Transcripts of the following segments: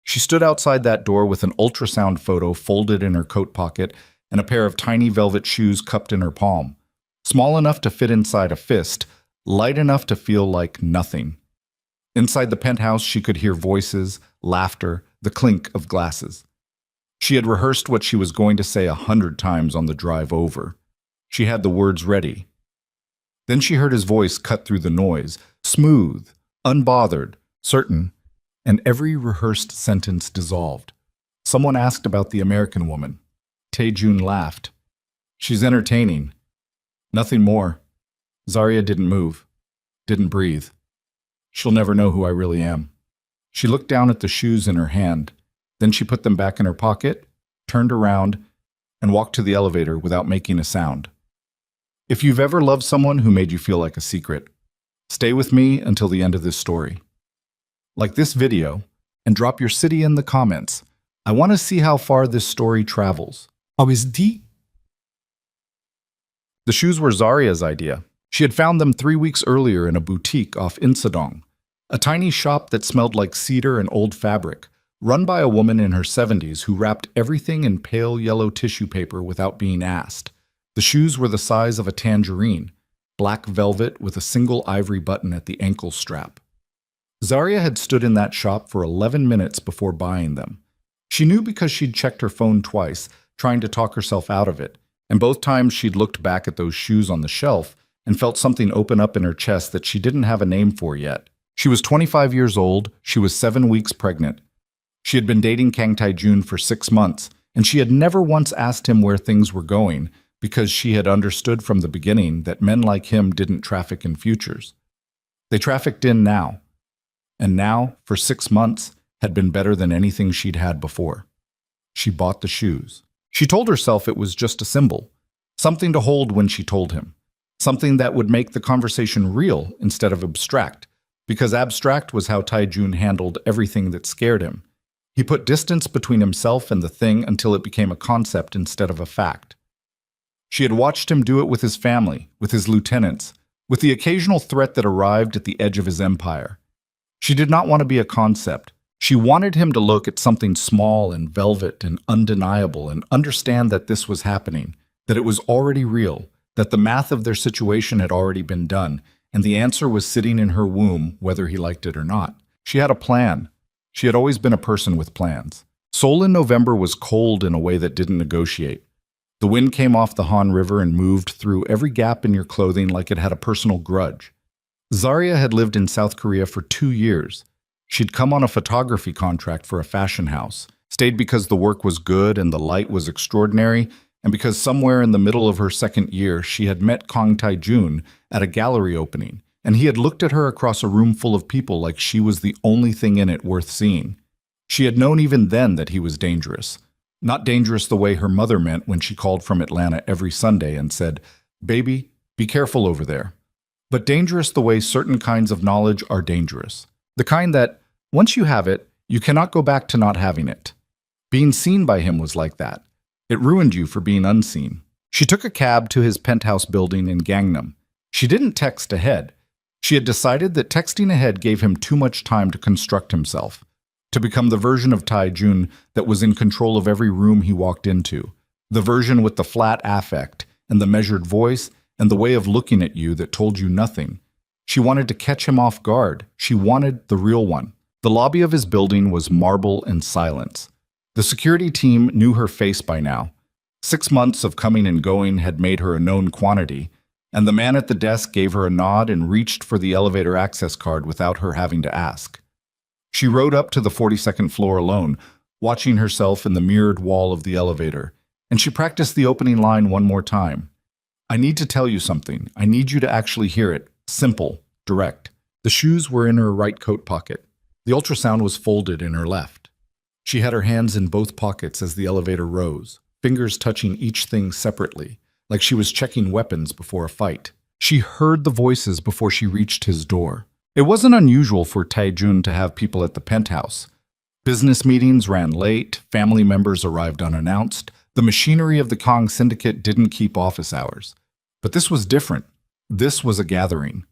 She stood outside that door with an ultrasound photo folded in her coat pocket and a pair of tiny velvet shoes cupped in her palm, small enough to fit inside a fist, light enough to feel like nothing. Inside the penthouse, she could hear voices, laughter, the clink of glasses. She had rehearsed what she was going to say 100 times on the drive over. She had the words ready. Then she heard his voice cut through the noise, smooth, unbothered, certain, and every rehearsed sentence dissolved. Someone asked about the American woman. Tae-jun laughed. She's entertaining. Nothing more. Zarya didn't move, didn't breathe. She'll never know who I really am. She looked down at the shoes in her hand. Then she put them back in her pocket, turned around, and walked to the elevator without making a sound. If you've ever loved someone who made you feel like a secret, stay with me until the end of this story. Like this video, and drop your city in the comments. I want to see how far this story travels. The shoes were Zarya's idea. She had found them 3 weeks earlier in a boutique off Insadong, a tiny shop that smelled like cedar and old fabric, run by a woman in her 70s who wrapped everything in pale yellow tissue paper without being asked. The shoes were the size of a tangerine, black velvet with a single ivory button at the ankle strap. Zarya had stood in that shop for 11 minutes before buying them. She knew because she'd checked her phone twice, trying to talk herself out of it, and both times she'd looked back at those shoes on the shelf and felt something open up in her chest that she didn't have a name for yet. She was 25 years old, she was 7 weeks pregnant. She had been dating Kang Tae-jun for 6 months, and she had never once asked him where things were going because she had understood from the beginning that men like him didn't traffic in futures. They trafficked in now. And now, for 6 months, had been better than anything she'd had before. She bought the shoes. She told herself it was just a symbol, something to hold when she told him, something that would make the conversation real instead of abstract, because abstract was how Tae-jun handled everything that scared him. He put distance between himself and the thing until it became a concept instead of a fact. She had watched him do it with his family, with his lieutenants, with the occasional threat that arrived at the edge of his empire. She did not want to be a concept. She wanted him to look at something small and velvet and undeniable and understand that this was happening, that it was already real, that the math of their situation had already been done, and the answer was sitting in her womb, whether he liked it or not. She had a plan. She had always been a person with plans. Seoul in November was cold in a way that didn't negotiate. The wind came off the Han River and moved through every gap in your clothing like it had a personal grudge. Zarya had lived in South Korea for 2 years. She'd come on a photography contract for a fashion house, stayed because the work was good and the light was extraordinary, and because somewhere in the middle of her 2nd year she had met Kang Tae-jun at a gallery opening, and he had looked at her across a room full of people like she was the only thing in it worth seeing. She had known even then that he was dangerous. Not dangerous the way her mother meant when she called from Atlanta every Sunday and said, "Baby, be careful over there." But dangerous the way certain kinds of knowledge are dangerous. The kind that, once you have it, you cannot go back to not having it. Being seen by him was like that. It ruined you for being unseen. She took a cab to his penthouse building in Gangnam. She didn't text ahead. She had decided that texting ahead gave him too much time to construct himself, to become the version of Tae-jun that was in control of every room he walked into, the version with the flat affect and the measured voice and the way of looking at you that told you nothing. She wanted to catch him off guard. She wanted the real one. The lobby of his building was marble and silence. The security team knew her face by now. 6 months of coming and going had made her a known quantity, and the man at the desk gave her a nod and reached for the elevator access card without her having to ask. She rode up to the 42nd floor alone, watching herself in the mirrored wall of the elevator, and she practiced the opening line one more time. "I need to tell you something. I need you to actually hear it. Simple, direct." The shoes were in her right coat pocket. The ultrasound was folded in her left. She had her hands in both pockets as the elevator rose, fingers touching each thing separately, like she was checking weapons before a fight. She heard the voices before she reached his door. It wasn't unusual for Tae-jun to have people at the penthouse. Business meetings ran late, family members arrived unannounced. The machinery of the Kang syndicate didn't keep office hours. But this was different. This was a gathering.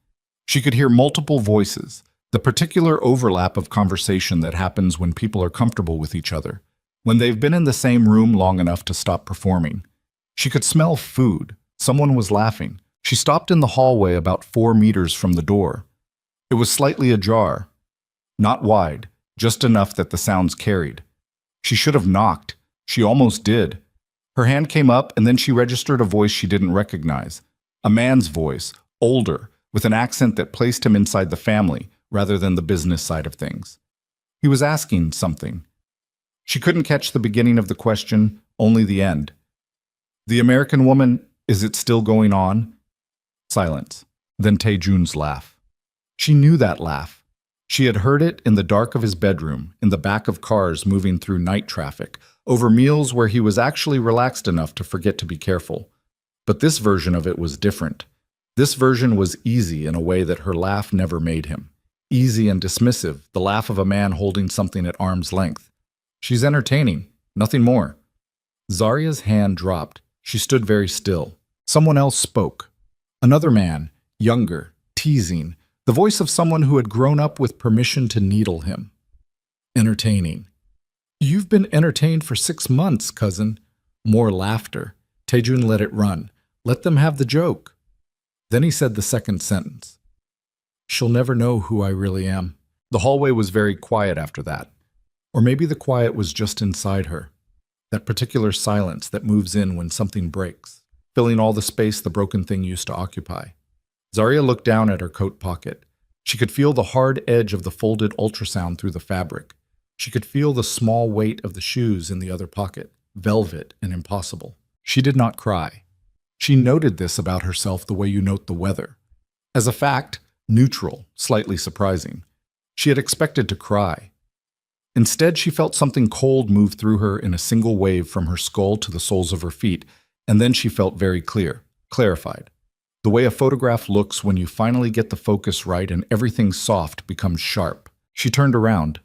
She could hear multiple voices, The particular overlap of conversation that happens when people are comfortable with each other, when they've been in the same room long enough to stop performing. She could smell food. Someone was laughing. She stopped in the hallway about 4 meters from the door. It was slightly ajar. Not wide, just enough that the sounds carried. She should have knocked. She almost did. Her hand came up, and then she registered a voice she didn't recognize. A man's voice, older, with an accent that placed him inside the family rather than the business side of things. He was asking something. She couldn't catch the beginning of the question, only the end. "The American woman, is it still going on?" Silence. Then Taejun's laugh. She knew that laugh. She had heard it in the dark of his bedroom, in the back of cars moving through night traffic, over meals where he was actually relaxed enough to forget to be careful. But this version of it was different. This version was easy in a way that her laugh never made him. Easy and dismissive, the laugh of a man holding something at arm's length. She's entertaining, nothing more. Zarya's hand dropped. She stood very still. Someone else spoke. Another man, younger, teasing, the voice of someone who had grown up with permission to needle him. Entertaining. "You've been entertained for 6 months, cousin." More laughter. Taejun let it run. Let them have the joke. Then he said the second sentence. "She'll never know who I really am." The hallway was very quiet after that. Or maybe the quiet was just inside her. That particular silence that moves in when something breaks, filling all the space the broken thing used to occupy. Zarya looked down at her coat pocket. She could feel the hard edge of the folded ultrasound through the fabric. She could feel the small weight of the shoes in the other pocket, velvet and impossible. She did not cry. She noted this about herself the way you note the weather. As a fact, neutral, slightly surprising. She had expected to cry. Instead, she felt something cold move through her in a single wave from her skull to the soles of her feet, and then she felt very clear, clarified. The way a photograph looks when you finally get the focus right and everything soft becomes sharp. She turned around.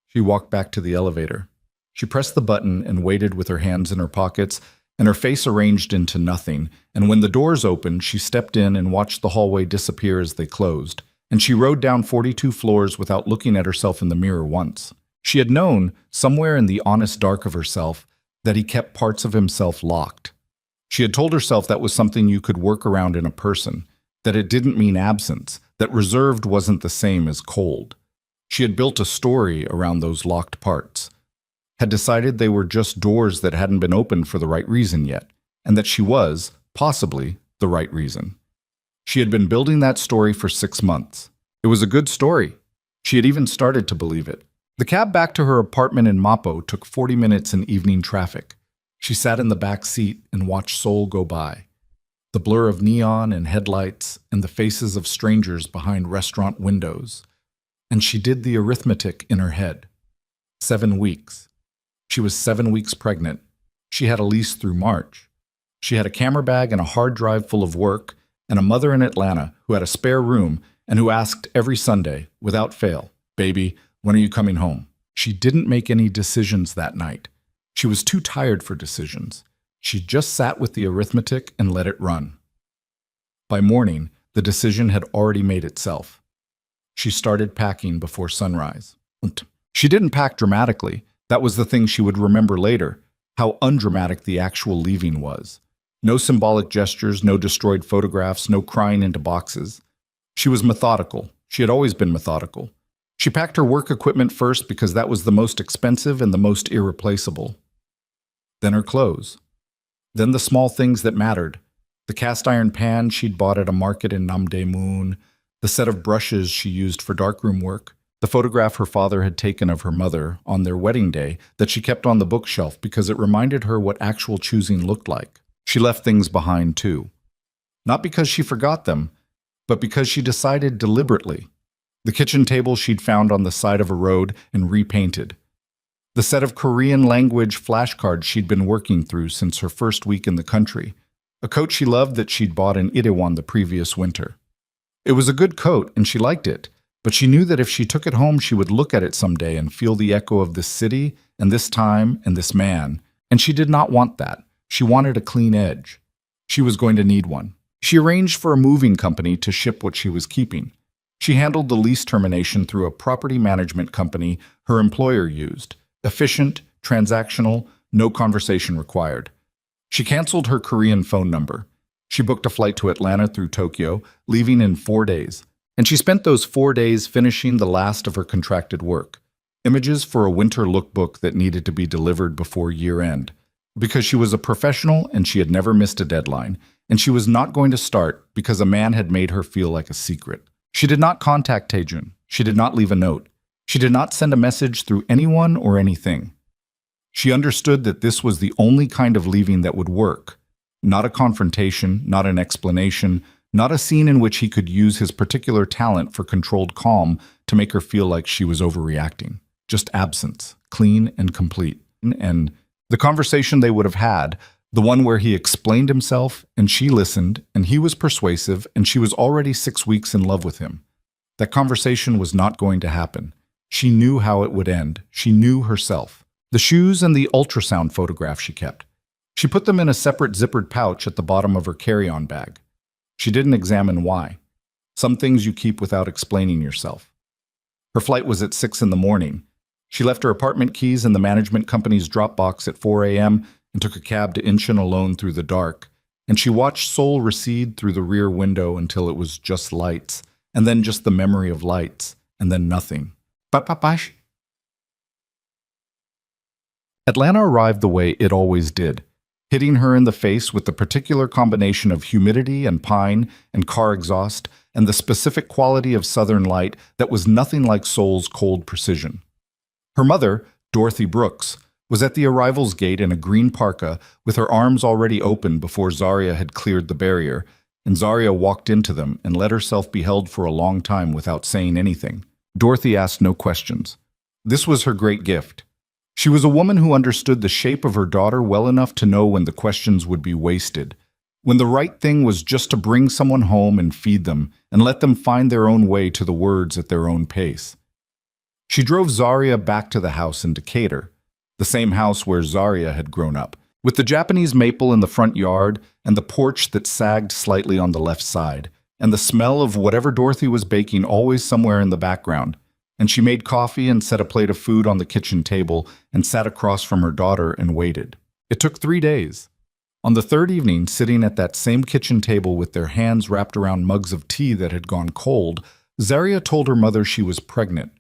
She walked back to the elevator. She pressed the button and waited with her hands in her pockets and her face arranged into nothing, and when the doors opened, she stepped in and watched the hallway disappear as they closed, and she rode down 42 floors without looking at herself in the mirror once. She had known, somewhere in the honest dark of herself, that he kept parts of himself locked. She had told herself that was something you could work around in a person, that it didn't mean absence, that reserved wasn't the same as cold. She had built a story around those locked parts, had decided they were just doors that hadn't been opened for the right reason yet, and that she was, possibly, the right reason. She had been building that story for 6 months. It was a good story. She had even started to believe it. The cab back to her apartment in Mapo took 40 minutes in evening traffic. She sat in the back seat and watched Seoul go by. The blur of neon and headlights and the faces of strangers behind restaurant windows. And she did the arithmetic in her head. 7 weeks. She was 7 weeks pregnant. She had a lease through March. She had a camera bag and a hard drive full of work, and a mother in Atlanta who had a spare room and who asked every Sunday, without fail, "Baby, when are you coming home?" She didn't make any decisions that night. She was too tired for decisions. She just sat with the arithmetic and let it run. By morning, the decision had already made itself. She started packing before sunrise. She didn't pack dramatically. That was the thing she would remember later, how undramatic the actual leaving was. No symbolic gestures, no destroyed photographs, no crying into boxes. She was methodical. She had always been methodical. She packed her work equipment first because that was the most expensive and the most irreplaceable. Then her clothes. Then the small things that mattered. The cast iron pan she'd bought at a market in Namdaemun, the set of brushes she used for darkroom work, the photograph her father had taken of her mother on their wedding day that she kept on the bookshelf because it reminded her what actual choosing looked like. She left things behind too. Not because she forgot them, but because she decided deliberately. The kitchen table she'd found on the side of a road and repainted. The set of Korean language flashcards she'd been working through since her first week in the country. A coat she loved that she'd bought in Itaewon the previous winter. It was a good coat and she liked it, but she knew that if she took it home she would look at it someday and feel the echo of this city and this time and this man, and she did not want that. She wanted a clean edge. She was going to need one. She arranged for a moving company to ship what she was keeping. She handled the lease termination through a property management company her employer used. Efficient, transactional, no conversation required. She canceled her Korean phone number. She booked a flight to Atlanta through Tokyo, leaving in 4 days. And she spent those 4 days finishing the last of her contracted work. Images for a winter lookbook that needed to be delivered before year end. Because she was a professional and she had never missed a deadline, and she was not going to start because a man had made her feel like a secret. She did not contact Taejun. She did not leave a note. She did not send a message through anyone or anything. She understood that this was the only kind of leaving that would work. Not a confrontation, not an explanation, not a scene in which he could use his particular talent for controlled calm to make her feel like she was overreacting. Just absence, clean and complete. And the conversation they would have had, the one where he explained himself and she listened and he was persuasive and she was already 6 weeks in love with him. That conversation was not going to happen. She knew how it would end. She knew herself. The shoes and the ultrasound photograph she kept. She put them in a separate zippered pouch at the bottom of her carry-on bag. She didn't examine why. Some things you keep without explaining yourself. Her flight was at 6 in the morning. She left her apartment keys in the management company's drop box at 4 a.m. and took a cab to Incheon alone through the dark. And she watched Seoul recede through the rear window until it was just lights, and then just the memory of lights, and then nothing. Papapash. Atlanta arrived the way it always did, hitting her in the face with the particular combination of humidity and pine and car exhaust and the specific quality of southern light that was nothing like Seoul's cold precision. Her mother, Dorothy Brooks, was at the arrivals gate in a green parka with her arms already open before Zaria had cleared the barrier, and Zaria walked into them and let herself be held for a long time without saying anything. Dorothy asked no questions. This was her great gift. She was a woman who understood the shape of her daughter well enough to know when the questions would be wasted, when the right thing was just to bring someone home and feed them and let them find their own way to the words at their own pace. She drove Zaria back to the house in Decatur, the same house where Zaria had grown up, with the Japanese maple in the front yard and the porch that sagged slightly on the left side, and the smell of whatever Dorothy was baking always somewhere in the background. And she made coffee and set a plate of food on the kitchen table and sat across from her daughter and waited. It took 3 days. On the third evening, sitting at that same kitchen table with their hands wrapped around mugs of tea that had gone cold, Zaria told her mother she was pregnant.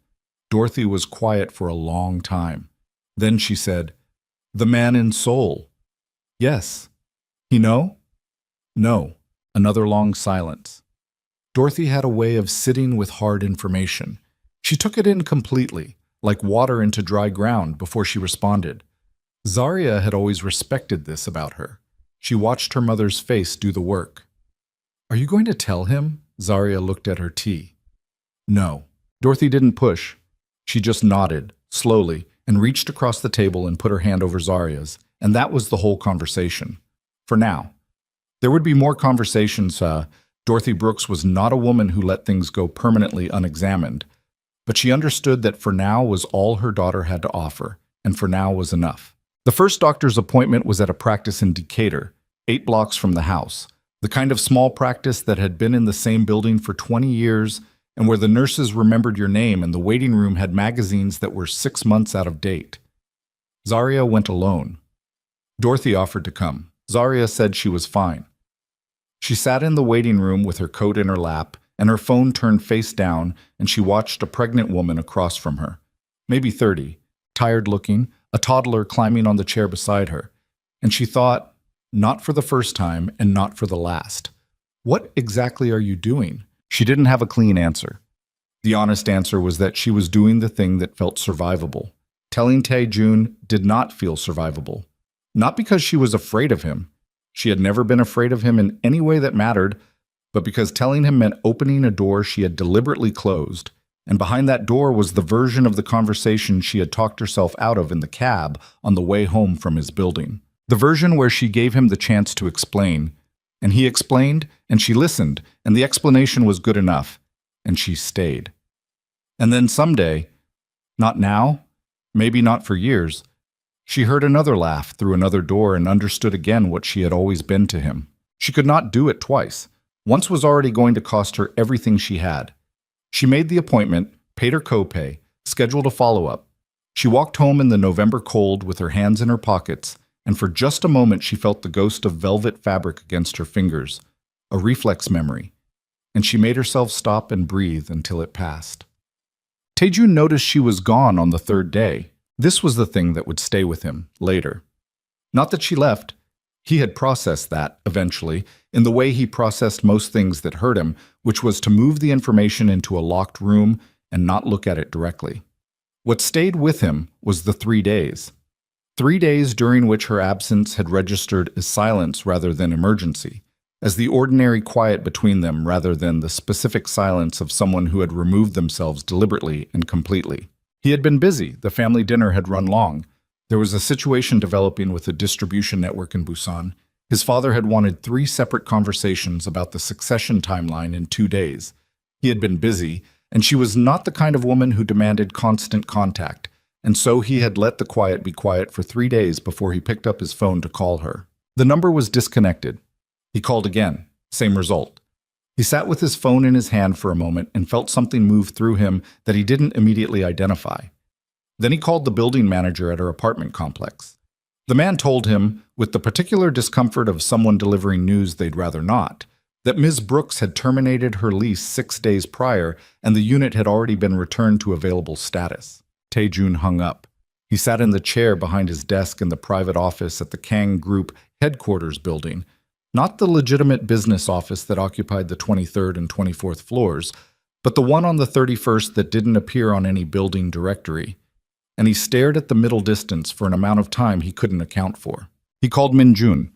Dorothy was quiet for a long time. Then she said, "The man in Seoul." "Yes." "He know?" "No." Another long silence. Dorothy had a way of sitting with hard information. She took it in completely, like water into dry ground, before she responded. Zaria had always respected this about her. She watched her mother's face do the work. "Are you going to tell him?" Zaria looked at her tea. "No." Dorothy didn't push. She just nodded, slowly, and reached across the table and put her hand over Zaria's, and that was the whole conversation. For now. There would be more conversations. Dorothy Brooks was not a woman who let things go permanently unexamined. But she understood that for now was all her daughter had to offer, and for now was enough. The first doctor's appointment was at a practice in Decatur, 8 blocks from the house, the kind of small practice that had been in the same building for 20 years and where the nurses remembered your name and the waiting room had magazines that were 6 months out of date. Zaria went alone. Dorothy offered to come. Zaria said she was fine. She sat in the waiting room with her coat in her lap and her phone turned face down, and she watched a pregnant woman across from her, maybe 30, tired-looking, a toddler climbing on the chair beside her. And she thought, not for the first time and not for the last. What exactly are you doing? She didn't have a clean answer. The honest answer was that she was doing the thing that felt survivable. Telling Taejun did not feel survivable. Not because she was afraid of him. She had never been afraid of him in any way that mattered, but because telling him meant opening a door she had deliberately closed, and behind that door was the version of the conversation she had talked herself out of in the cab on the way home from his building. The version where she gave him the chance to explain, and he explained, and she listened, and the explanation was good enough, and she stayed. And then someday, not now, maybe not for years, she heard another laugh through another door and understood again what she had always been to him. She could not do it twice. Once was already going to cost her everything she had. She made the appointment, paid her copay, scheduled a follow-up. She walked home in the November cold with her hands in her pockets, and for just a moment she felt the ghost of velvet fabric against her fingers, a reflex memory, and she made herself stop and breathe until it passed. Taejun noticed she was gone on the third day. This was the thing that would stay with him later. Not that she left. He had processed that, eventually, in the way he processed most things that hurt him, which was to move the information into a locked room and not look at it directly. What stayed with him was the 3 days. 3 days during which her absence had registered as silence rather than emergency, as the ordinary quiet between them rather than the specific silence of someone who had removed themselves deliberately and completely. He had been busy. The family dinner had run long. There was a situation developing with a distribution network in Busan. His father had wanted 3 separate conversations about the succession timeline in 2 days. He had been busy, and she was not the kind of woman who demanded constant contact, and so he had let the quiet be quiet for 3 days before he picked up his phone to call her. The number was disconnected. He called again. Same result. He sat with his phone in his hand for a moment and felt something move through him that he didn't immediately identify. Then he called the building manager at her apartment complex. The man told him, with the particular discomfort of someone delivering news they'd rather not, that Ms. Brooks had terminated her lease 6 days prior and the unit had already been returned to available status. Taejun hung up. He sat in the chair behind his desk in the private office at the Kang Group headquarters building, not the legitimate business office that occupied the 23rd and 24th floors, but the one on the 31st that didn't appear on any building directory. And he stared at the middle distance for an amount of time he couldn't account for. He called Min-jun.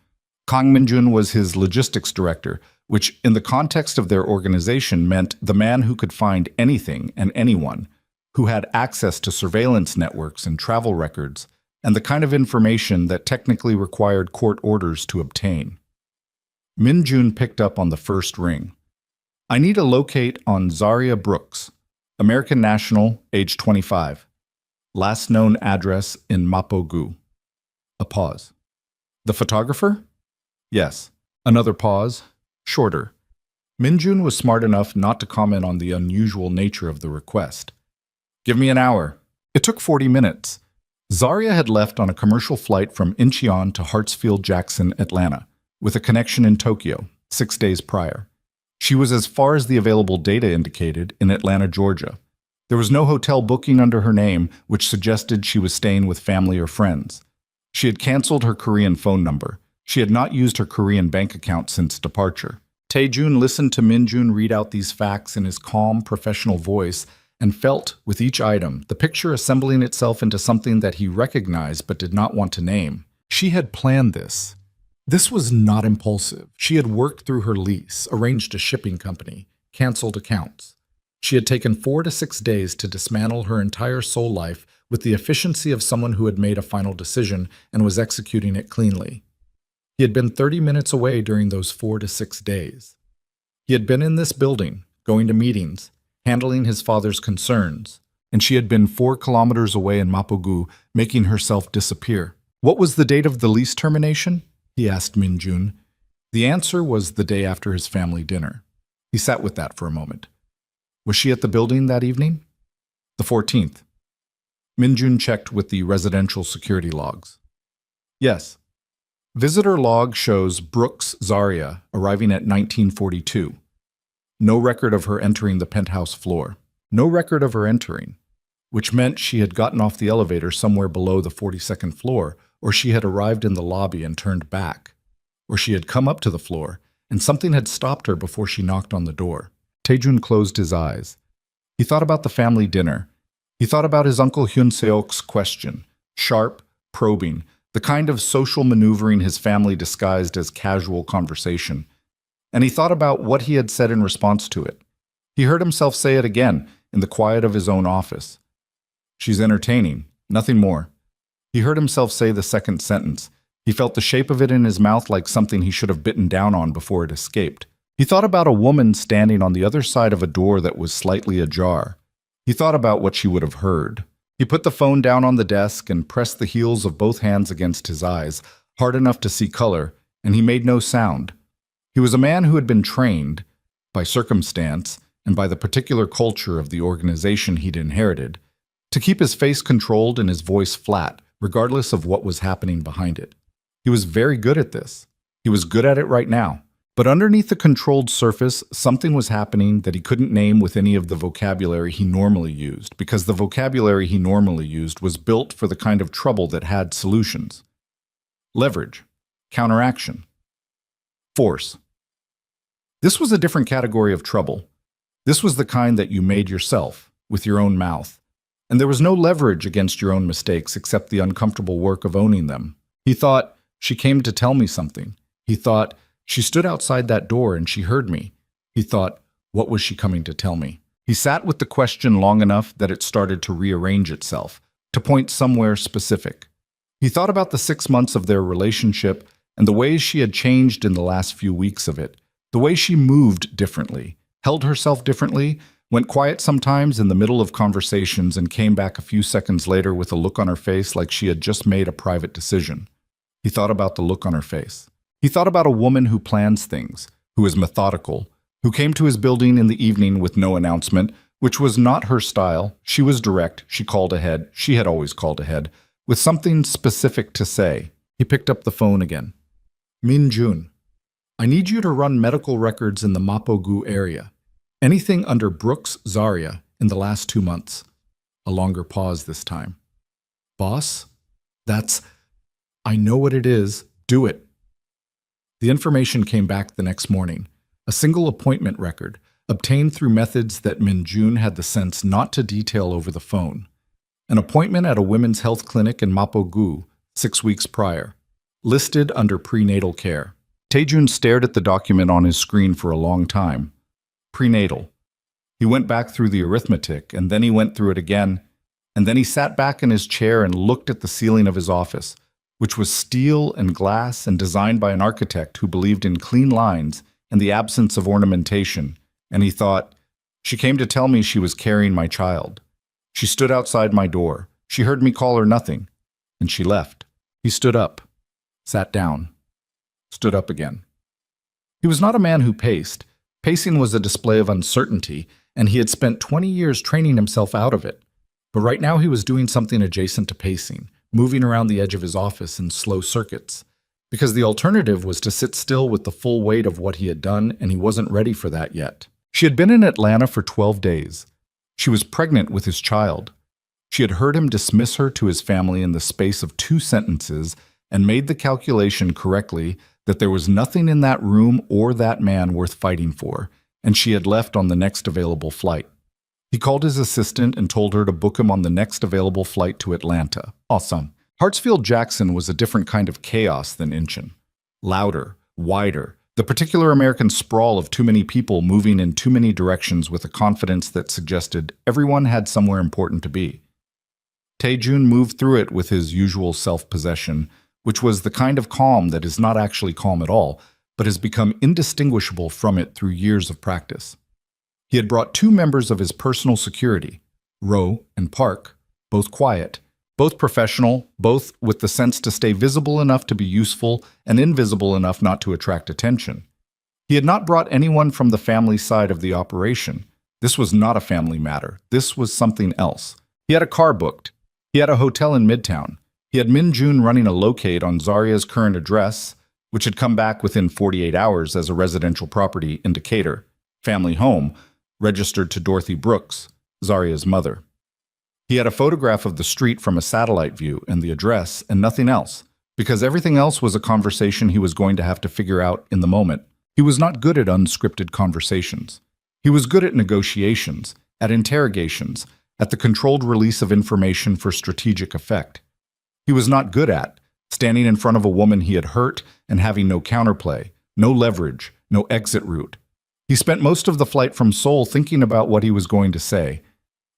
Kang Min-jun was his logistics director, which in the context of their organization meant the man who could find anything and anyone, who had access to surveillance networks and travel records, and the kind of information that technically required court orders to obtain. Min-jun picked up on the first ring. I need a locate on Zaria Brooks, American national, age 25. Last known address in Mapo-gu. A pause. The photographer? Yes. Another pause. Shorter. Min-jun was smart enough not to comment on the unusual nature of the request. Give me an hour. It took 40 minutes. Zaria had left on a commercial flight from Incheon to Hartsfield-Jackson, Atlanta, with a connection in Tokyo, 6 days prior. She was, as far as the available data indicated, in Atlanta, Georgia. There was no hotel booking under her name, which suggested she was staying with family or friends. She had canceled her Korean phone number. She had not used her Korean bank account since departure. Taejun listened to Min-jun read out these facts in his calm, professional voice and felt, with each item, the picture assembling itself into something that he recognized but did not want to name. She had planned this. This was not impulsive. She had worked through her lease, arranged a shipping company, canceled accounts. She had taken 4 to 6 days to dismantle her entire soul life with the efficiency of someone who had made a final decision and was executing it cleanly. He had been 30 minutes away during those 4 to 6 days. He had been in this building, going to meetings, handling his father's concerns, and she had been 4 kilometers away in Mapo-gu, making herself disappear. What was the date of the lease termination? He asked Min-jun. The answer was the day after his family dinner. He sat with that for a moment. Was she at the building that evening? The 14th. Min-jun checked with the residential security logs. Yes. Visitor log shows Brooks Zaria arriving at 1942. No record of her entering the penthouse floor. No record of her entering, which meant she had gotten off the elevator somewhere below the 42nd floor, or she had arrived in the lobby and turned back, or she had come up to the floor, and something had stopped her before she knocked on the door. Taejun closed his eyes. He thought about the family dinner. He thought about his uncle Hyun Seok's question, sharp, probing, the kind of social maneuvering his family disguised as casual conversation. And he thought about what he had said in response to it. He heard himself say it again in the quiet of his own office. She's entertaining, nothing more. He heard himself say the second sentence. He felt the shape of it in his mouth like something he should have bitten down on before it escaped. He thought about a woman standing on the other side of a door that was slightly ajar. He thought about what she would have heard. He put the phone down on the desk and pressed the heels of both hands against his eyes, hard enough to see color, and he made no sound. He was a man who had been trained, by circumstance, and by the particular culture of the organization he'd inherited, to keep his face controlled and his voice flat, regardless of what was happening behind it. He was very good at this. He was good at it right now. But underneath the controlled surface, something was happening that he couldn't name with any of the vocabulary he normally used, because the vocabulary he normally used was built for the kind of trouble that had solutions. Leverage, counteraction, force. This was a different category of trouble. This was the kind that you made yourself, with your own mouth. And there was no leverage against your own mistakes except the uncomfortable work of owning them. He thought, she came to tell me something. He thought, she stood outside that door and she heard me. He thought, what was she coming to tell me? He sat with the question long enough that it started to rearrange itself, to point somewhere specific. He thought about the 6 months of their relationship and the ways she had changed in the last few weeks of it, the way she moved differently, held herself differently, went quiet sometimes in the middle of conversations and came back a few seconds later with a look on her face like she had just made a private decision. He thought about the look on her face. He thought about a woman who plans things, who is methodical, who came to his building in the evening with no announcement, which was not her style. She was direct, she called ahead, she had always called ahead, with something specific to say. He picked up the phone again. Min Jun, I need you to run medical records in the Mapogu area. Anything under Brooks Zaria in the last 2 months. A longer pause this time. Boss? I know what it is. Do it. The information came back the next morning. A single appointment record, obtained through methods that Min Jun had the sense not to detail over the phone. An appointment at a women's health clinic in Mapogu 6 weeks prior, listed under prenatal care. Taejun stared at the document on his screen for a long time. Prenatal. He went back through the arithmetic, and then he went through it again, and then he sat back in his chair and looked at the ceiling of his office, which was steel and glass and designed by an architect who believed in clean lines and the absence of ornamentation, and he thought, she came to tell me she was carrying my child. She stood outside my door. She heard me call her nothing, and she left. He stood up, sat down, stood up again. He was not a man who paced. Pacing was a display of uncertainty, and he had spent 20 years training himself out of it. But right now he was doing something adjacent to pacing, moving around the edge of his office in slow circuits, because the alternative was to sit still with the full weight of what he had done, and he wasn't ready for that yet. She had been in Atlanta for 12 days. She was pregnant with his child. She had heard him dismiss her to his family in the space of 2 sentences and made the calculation correctly that there was nothing in that room or that man worth fighting for, and she had left on the next available flight. He called his assistant and told her to book him on the next available flight to Atlanta. Awesome. Hartsfield-Jackson was a different kind of chaos than Incheon. Louder, wider, the particular American sprawl of too many people moving in too many directions with a confidence that suggested everyone had somewhere important to be. Taejun moved through it with his usual self-possession, which was the kind of calm that is not actually calm at all, but has become indistinguishable from it through years of practice. He had brought 2 members of his personal security, Roe and Park, both quiet, both professional, both with the sense to stay visible enough to be useful and invisible enough not to attract attention. He had not brought anyone from the family side of the operation. This was not a family matter. This was something else. He had a car booked. He had a hotel in Midtown. He had Min Jun running a locate on Zaria's current address, which had come back within 48 hours as a residential property in Decatur, family home, registered to Dorothy Brooks, Zaria's mother. He had a photograph of the street from a satellite view and the address and nothing else, because everything else was a conversation he was going to have to figure out in the moment. He was not good at unscripted conversations. He was good at negotiations, at interrogations, at the controlled release of information for strategic effect. He was not good at standing in front of a woman he had hurt and having no counterplay, no leverage, no exit route. He spent most of the flight from Seoul thinking about what he was going to say.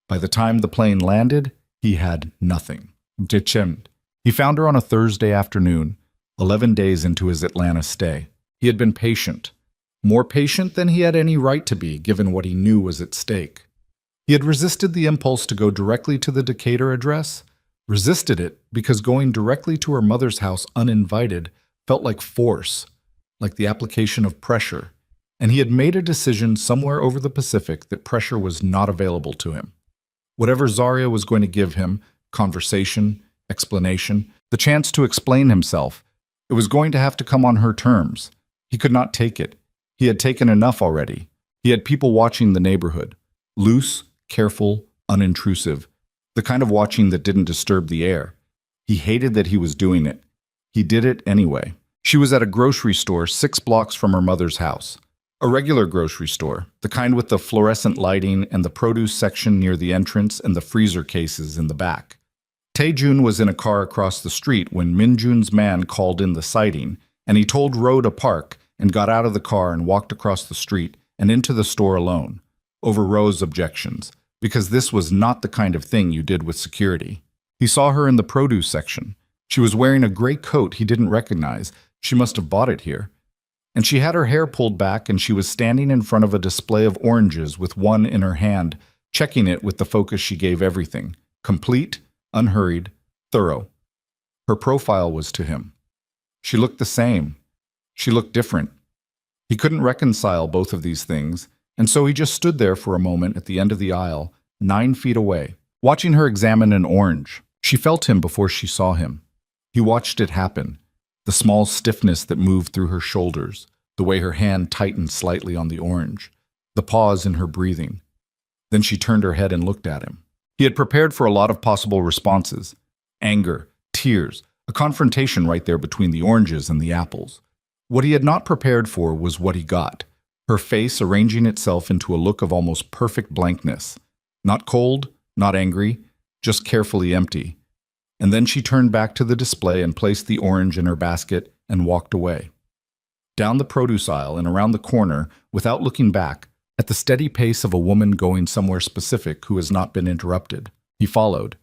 By the time the plane landed, he had nothing. He found her on a Thursday afternoon, 11 days into his Atlanta stay. He had been patient, more patient than he had any right to be, given what he knew was at stake. He had resisted the impulse to go directly to the Decatur address, resisted it because going directly to her mother's house uninvited felt like force, like the application of pressure, and he had made a decision somewhere over the Pacific that pressure was not available to him. Whatever Zarya was going to give him, conversation, explanation, the chance to explain himself, it was going to have to come on her terms. He could not take it. He had taken enough already. He had people watching the neighborhood. Loose, careful, unintrusive. The kind of watching that didn't disturb the air. He hated that he was doing it. He did it anyway. She was at a grocery store 6 blocks from her mother's house. A regular grocery store, the kind with the fluorescent lighting and the produce section near the entrance and the freezer cases in the back. Tae-jun was in a car across the street when Min-jun's man called in the sighting, and he told Ro to park and got out of the car and walked across the street and into the store alone, over Ro's objections, because this was not the kind of thing you did with security. He saw her in the produce section. She was wearing a gray coat he didn't recognize. She must have bought it here. And she had her hair pulled back, and she was standing in front of a display of oranges with one in her hand, checking it with the focus she gave everything. Complete, unhurried, thorough. Her profile was to him. She looked the same. She looked different. He couldn't reconcile both of these things, and so he just stood there for a moment at the end of the aisle, 9 feet away, watching her examine an orange. She felt him before she saw him. He watched it happen. The small stiffness that moved through her shoulders, the way her hand tightened slightly on the orange, the pause in her breathing. Then she turned her head and looked at him. He had prepared for a lot of possible responses. Anger, tears, a confrontation right there between the oranges and the apples. What he had not prepared for was what he got. Her face arranging itself into a look of almost perfect blankness. Not cold, not angry, just carefully empty. And then she turned back to the display and placed the orange in her basket and walked away. Down the produce aisle and around the corner, without looking back, at the steady pace of a woman going somewhere specific who has not been interrupted. He followed.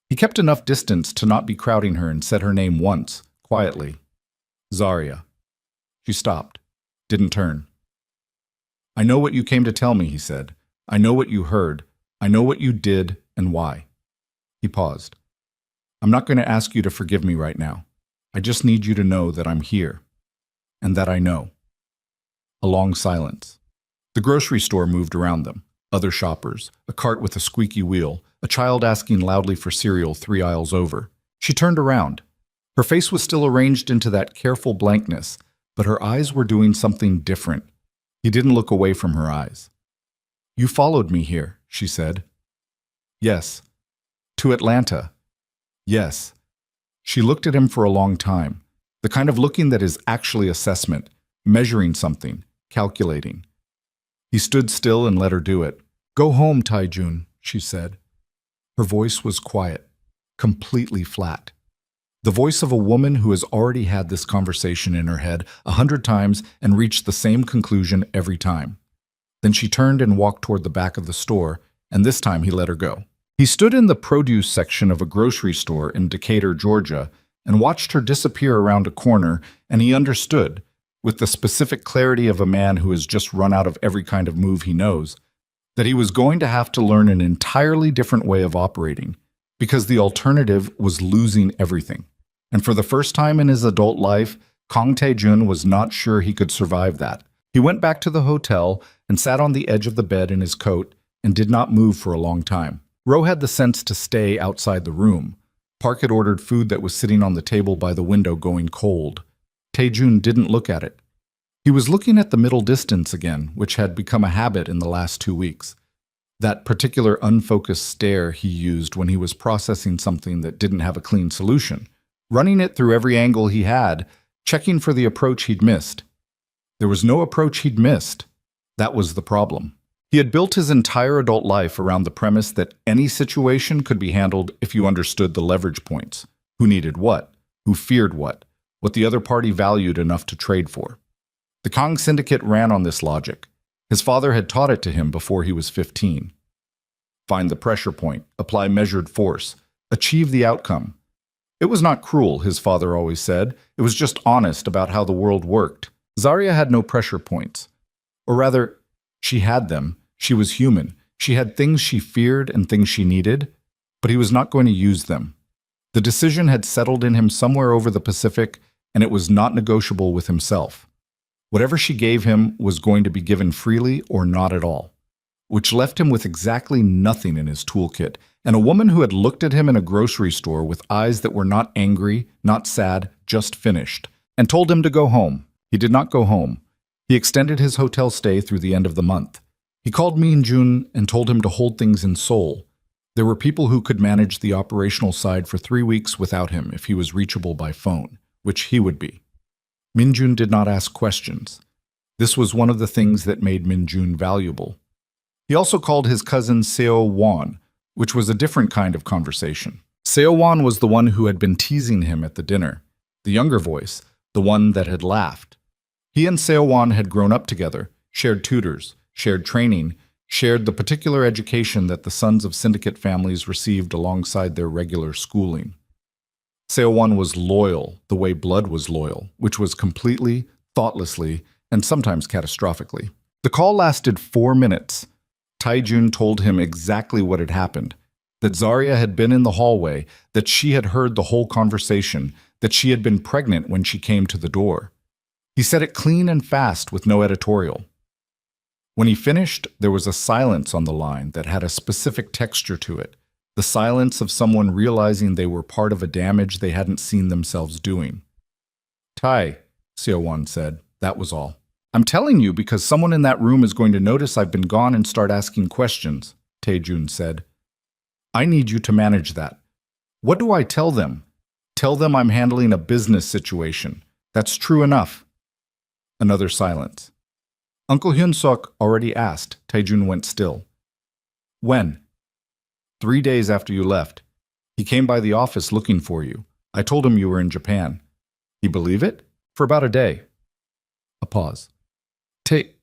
He kept enough distance to not be crowding her and said her name once, quietly. Zarya. She stopped, didn't turn. I know what you came to tell me, he said. I know what you heard. I know what you did and why. He paused. I'm not going to ask you to forgive me right now. I just need you to know that I'm here. And that I know. A long silence. The grocery store moved around them. Other shoppers, a cart with a squeaky wheel, a child asking loudly for cereal 3 aisles over. She turned around. Her face was still arranged into that careful blankness, but her eyes were doing something different. He didn't look away from her eyes. You followed me here, she said. Yes. To Atlanta. Yes. She looked at him for a long time, the kind of looking that is actually assessment, measuring something, calculating. He stood still and let her do it. Go home, Tae-jun, she said. Her voice was quiet, completely flat. The voice of a woman who has already had this conversation in her head 100 times and reached the same conclusion every time. Then she turned and walked toward the back of the store, and this time he let her go. He stood in the produce section of a grocery store in Decatur, Georgia, and watched her disappear around a corner, and he understood, with the specific clarity of a man who has just run out of every kind of move he knows, that he was going to have to learn an entirely different way of operating, because the alternative was losing everything. And for the first time in his adult life, Kang Tae-jun was not sure he could survive that. He went back to the hotel and sat on the edge of the bed in his coat and did not move for a long time. Ro had the sense to stay outside the room. Park had ordered food that was sitting on the table by the window going cold. Tae-jun didn't look at it. He was looking at the middle distance again, which had become a habit in the last 2 weeks. That particular unfocused stare he used when he was processing something that didn't have a clean solution, running it through every angle he had, checking for the approach he'd missed. There was no approach he'd missed. That was the problem. He had built his entire adult life around the premise that any situation could be handled if you understood the leverage points. Who needed what? Who feared what the other party valued enough to trade for. The Kang Syndicate ran on this logic. His father had taught it to him before he was 15. Find the pressure point, apply measured force, achieve the outcome. It was not cruel, his father always said. It was just honest about how the world worked. Zarya had no pressure points. Or rather, she had them. She was human. She had things she feared and things she needed, but he was not going to use them. The decision had settled in him somewhere over the Pacific, and it was not negotiable with himself. Whatever she gave him was going to be given freely or not at all, which left him with exactly nothing in his toolkit, and a woman who had looked at him in a grocery store with eyes that were not angry, not sad, just finished, and told him to go home. He did not go home. He extended his hotel stay through the end of the month. He called Min-jun and told him to hold things in Seoul. There were people who could manage the operational side for 3 weeks without him if he was reachable by phone, which he would be. Min-jun did not ask questions. This was one of the things that made Min-jun valuable. He also called his cousin Seo-won, which was a different kind of conversation. Seo-won was the one who had been teasing him at the dinner, the younger voice, the one that had laughed. He and Seo-won had grown up together, shared tutors, shared training, shared the particular education that the sons of syndicate families received alongside their regular schooling. Seo-won was loyal the way blood was loyal, which was completely, thoughtlessly, and sometimes catastrophically. The call lasted 4 minutes. Tae-jun told him exactly what had happened, that Zarya had been in the hallway, that she had heard the whole conversation, that she had been pregnant when she came to the door. He said it clean and fast with no editorial. When he finished, there was a silence on the line that had a specific texture to it, the silence of someone realizing they were part of a damage they hadn't seen themselves doing. "Tai," Seo-won said, "that was all. I'm telling you because someone in that room is going to notice I've been gone and start asking questions," Tae-jun said. "I need you to manage that. What do I tell them? Tell them I'm handling a business situation. That's true enough." Another silence. Uncle Hyun-suk already asked. Tae-jun went still. "When?" 3 days after you left. He came by the office looking for you. I told him you were in Japan. He believe it? For about a day." A pause.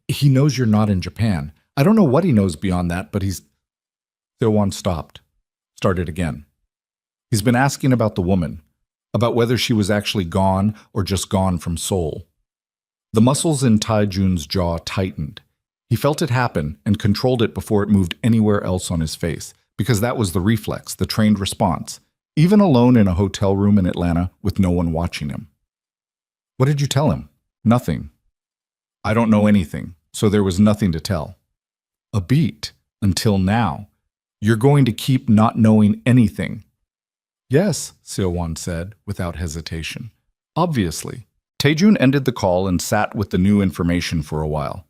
He knows you're not in Japan. I don't know what he knows beyond that, but he's... Seo-won stopped. Started again. He's been asking about the woman, about whether she was actually gone or just gone from Seoul. The muscles in Tae-jun's jaw tightened. He felt it happen and controlled it before it moved anywhere else on his face, because that was the reflex, the trained response, even alone in a hotel room in Atlanta with no one watching him. "What did you tell him?" "Nothing." "I don't know anything, so there was nothing to tell." "A beat. Until now. You're going to keep not knowing anything." "Yes," Seo-won said, without hesitation. "Obviously." Tae-jun ended the call and sat with the new information for a while.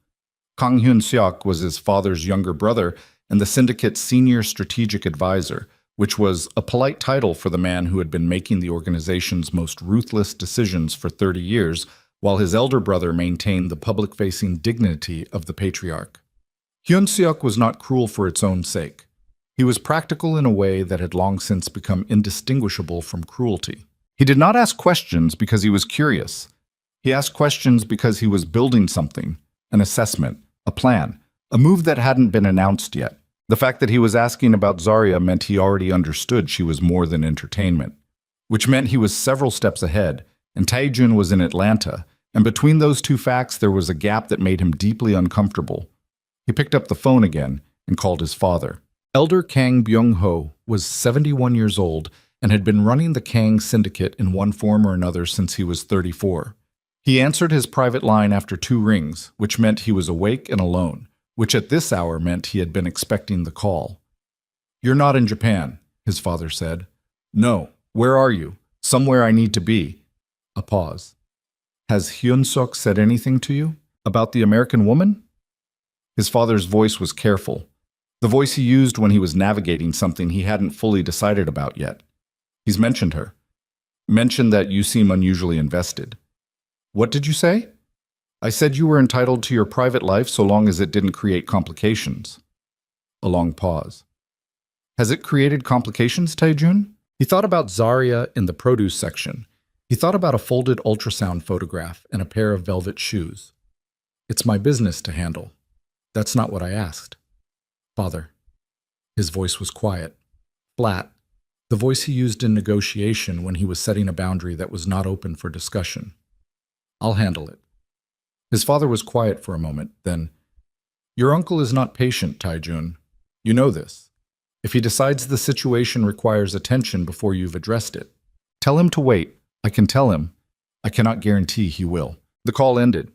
Kang Hyun-seok was his father's younger brother and the syndicate's senior strategic advisor, which was a polite title for the man who had been making the organization's most ruthless decisions for 30 years, while his elder brother maintained the public-facing dignity of the patriarch. Hyun-seok was not cruel for its own sake. He was practical in a way that had long since become indistinguishable from cruelty. He did not ask questions because he was curious. He asked questions because he was building something, an assessment, a plan, a move that hadn't been announced yet. The fact that he was asking about Zarya meant he already understood she was more than entertainment, which meant he was several steps ahead, and Tae-jun was in Atlanta, and between those two facts there was a gap that made him deeply uncomfortable. He picked up the phone again and called his father. Elder Kang Byung-ho was 71 years old and had been running the Kang syndicate in one form or another since he was 34. He answered his private line after 2 rings, which meant he was awake and alone, which at this hour meant he had been expecting the call. "You're not in Japan," his father said. "No. Where are you?" "Somewhere I need to be." A pause. "Has Hyun-suk said anything to you? About the American woman?" His father's voice was careful, the voice he used when he was navigating something he hadn't fully decided about yet. "He's mentioned her. Mentioned that you seem unusually invested." "What did you say?" "I said you were entitled to your private life so long as it didn't create complications." A long pause. "Has it created complications, Tae-jun?" He thought about Zarya in the produce section. He thought about a folded ultrasound photograph and a pair of velvet shoes. "It's my business to handle. That's not what I asked." "Father." His voice was quiet, flat, the voice he used in negotiation when he was setting a boundary that was not open for discussion. "I'll handle it." His father was quiet for a moment, then, "Your uncle is not patient, Tae-jun. You know this. If he decides the situation requires attention before you've addressed it, tell him to wait. I can tell him. I cannot guarantee he will." The call ended.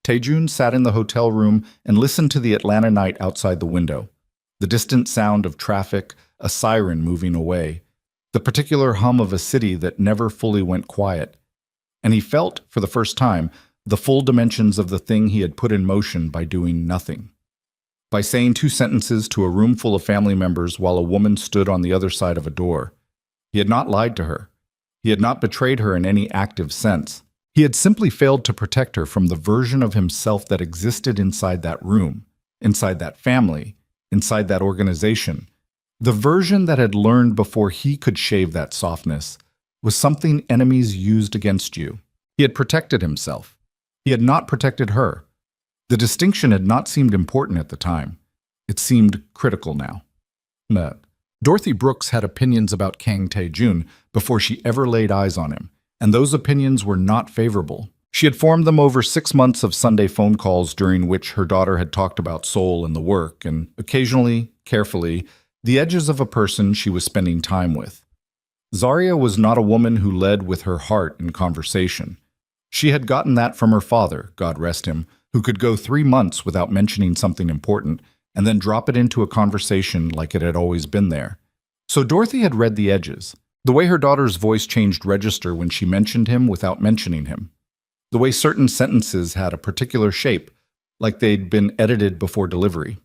Taejun sat in the hotel room and listened to the Atlanta night outside the window. The distant sound of traffic, a siren moving away, the particular hum of a city that never fully went quiet. And he felt, for the first time, the full dimensions of the thing he had put in motion by doing nothing. By saying 2 sentences to a room full of family members while a woman stood on the other side of a door. He had not lied to her. He had not betrayed her in any active sense. He had simply failed to protect her from the version of himself that existed inside that room, inside that family, inside that organization. The version that had learned before he could shave that softness was something enemies used against you. He had protected himself. He had not protected her. The distinction had not seemed important at the time. It seemed critical now. Dorothy Brooks had opinions about Kang Tae-jun before she ever laid eyes on him, and those opinions were not favorable. She had formed them over 6 months of Sunday phone calls during which her daughter had talked about Seoul and the work, and occasionally, carefully, the edges of a person she was spending time with. Zarya was not a woman who led with her heart in conversation. She had gotten that from her father, God rest him, who could go 3 months without mentioning something important and then drop it into a conversation like it had always been there. So Dorothy had read the edges. The way her daughter's voice changed register when she mentioned him without mentioning him. The way certain sentences had a particular shape, like they'd been edited before delivery.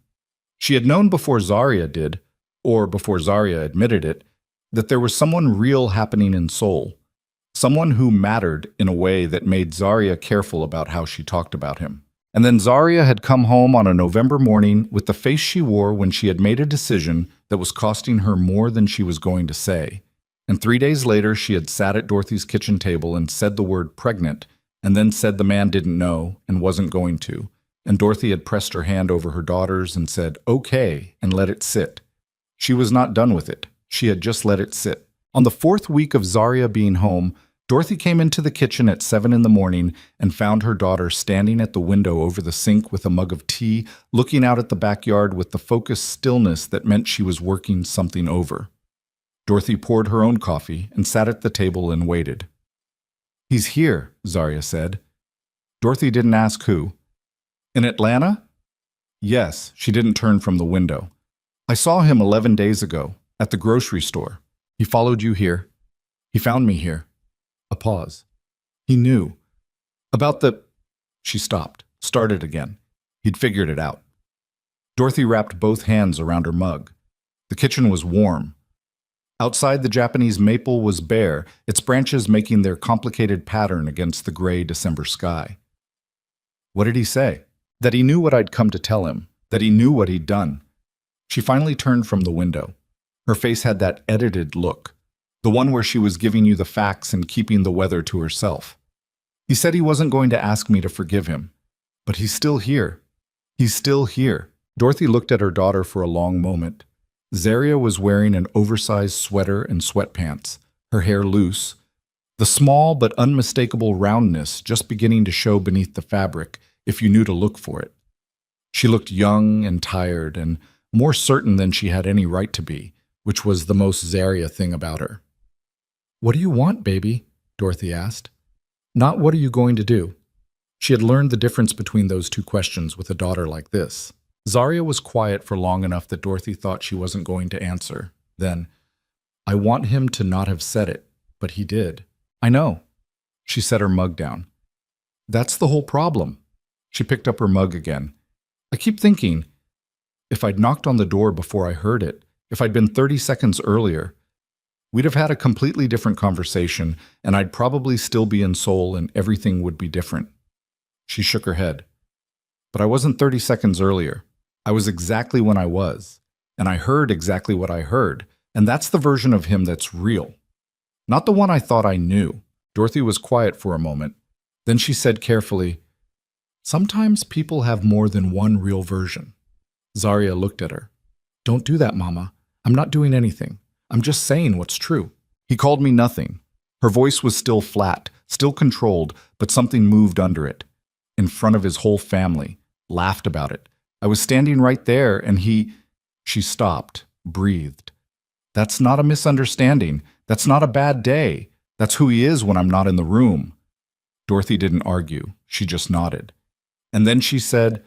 She had known before Zarya did, or before Zarya admitted it, that there was someone real happening in Seoul. Someone who mattered in a way that made Zarya careful about how she talked about him. And then Zarya had come home on a November morning with the face she wore when she had made a decision that was costing her more than she was going to say. And 3 days later, she had sat at Dorothy's kitchen table and said the word pregnant, and then said the man didn't know and wasn't going to. And Dorothy had pressed her hand over her daughter's and said, "Okay," and let it sit. She was not done with it. She had just let it sit. On the 4th week of Zarya being home, Dorothy came into the kitchen at 7 in the morning and found her daughter standing at the window over the sink with a mug of tea, looking out at the backyard with the focused stillness that meant she was working something over. Dorothy poured her own coffee and sat at the table and waited. "He's here," Zarya said. Dorothy didn't ask who. "In Atlanta?" "Yes," she didn't turn from the window. "I saw him 11 days ago, at the grocery store. He followed you here. He found me here." A pause. "He knew. About the—" She stopped, started again. He'd figured it out. Dorothy wrapped both hands around her mug. The kitchen was warm. Outside, the Japanese maple was bare, its branches making their complicated pattern against the gray December sky. What did he say? That he knew what I'd come to tell him, that he knew what he'd done. She finally turned from the window. Her face had that edited look, the one where she was giving you the facts and keeping the weather to herself. He said he wasn't going to ask me to forgive him, but he's still here. He's still here. Dorothy looked at her daughter for a long moment. Zarya was wearing an oversized sweater and sweatpants, her hair loose, the small but unmistakable roundness just beginning to show beneath the fabric if you knew to look for it. She looked young and tired and more certain than she had any right to be, which was the most Zarya thing about her. "What do you want, baby?" Dorothy asked. Not "what are you going to do?" She had learned the difference between those two questions with a daughter like this. Zarya was quiet for long enough that Dorothy thought she wasn't going to answer. Then, "I want him to not have said it, but he did." "I know." She set her mug down. "That's the whole problem." She picked up her mug again. "I keep thinking, if I'd knocked on the door before I heard it, if I'd been 30 seconds earlier, we'd have had a completely different conversation, and I'd probably still be in Seoul and everything would be different." She shook her head. "But I wasn't 30 seconds earlier. I was exactly when I was, and I heard exactly what I heard, and that's the version of him that's real. Not the one I thought I knew." Dorothy was quiet for a moment. Then she said carefully, "Sometimes people have more than one real version." Zarya looked at her. "Don't do that, Mama. I'm not doing anything. I'm just saying what's true." "He called me nothing." Her voice was still flat, still controlled, but something moved under it. "In front of his whole family. Laughed about it. I was standing right there, and he—" She stopped, breathed. "That's not a misunderstanding. That's not a bad day. That's who he is when I'm not in the room." Dorothy didn't argue. She just nodded. And then she said,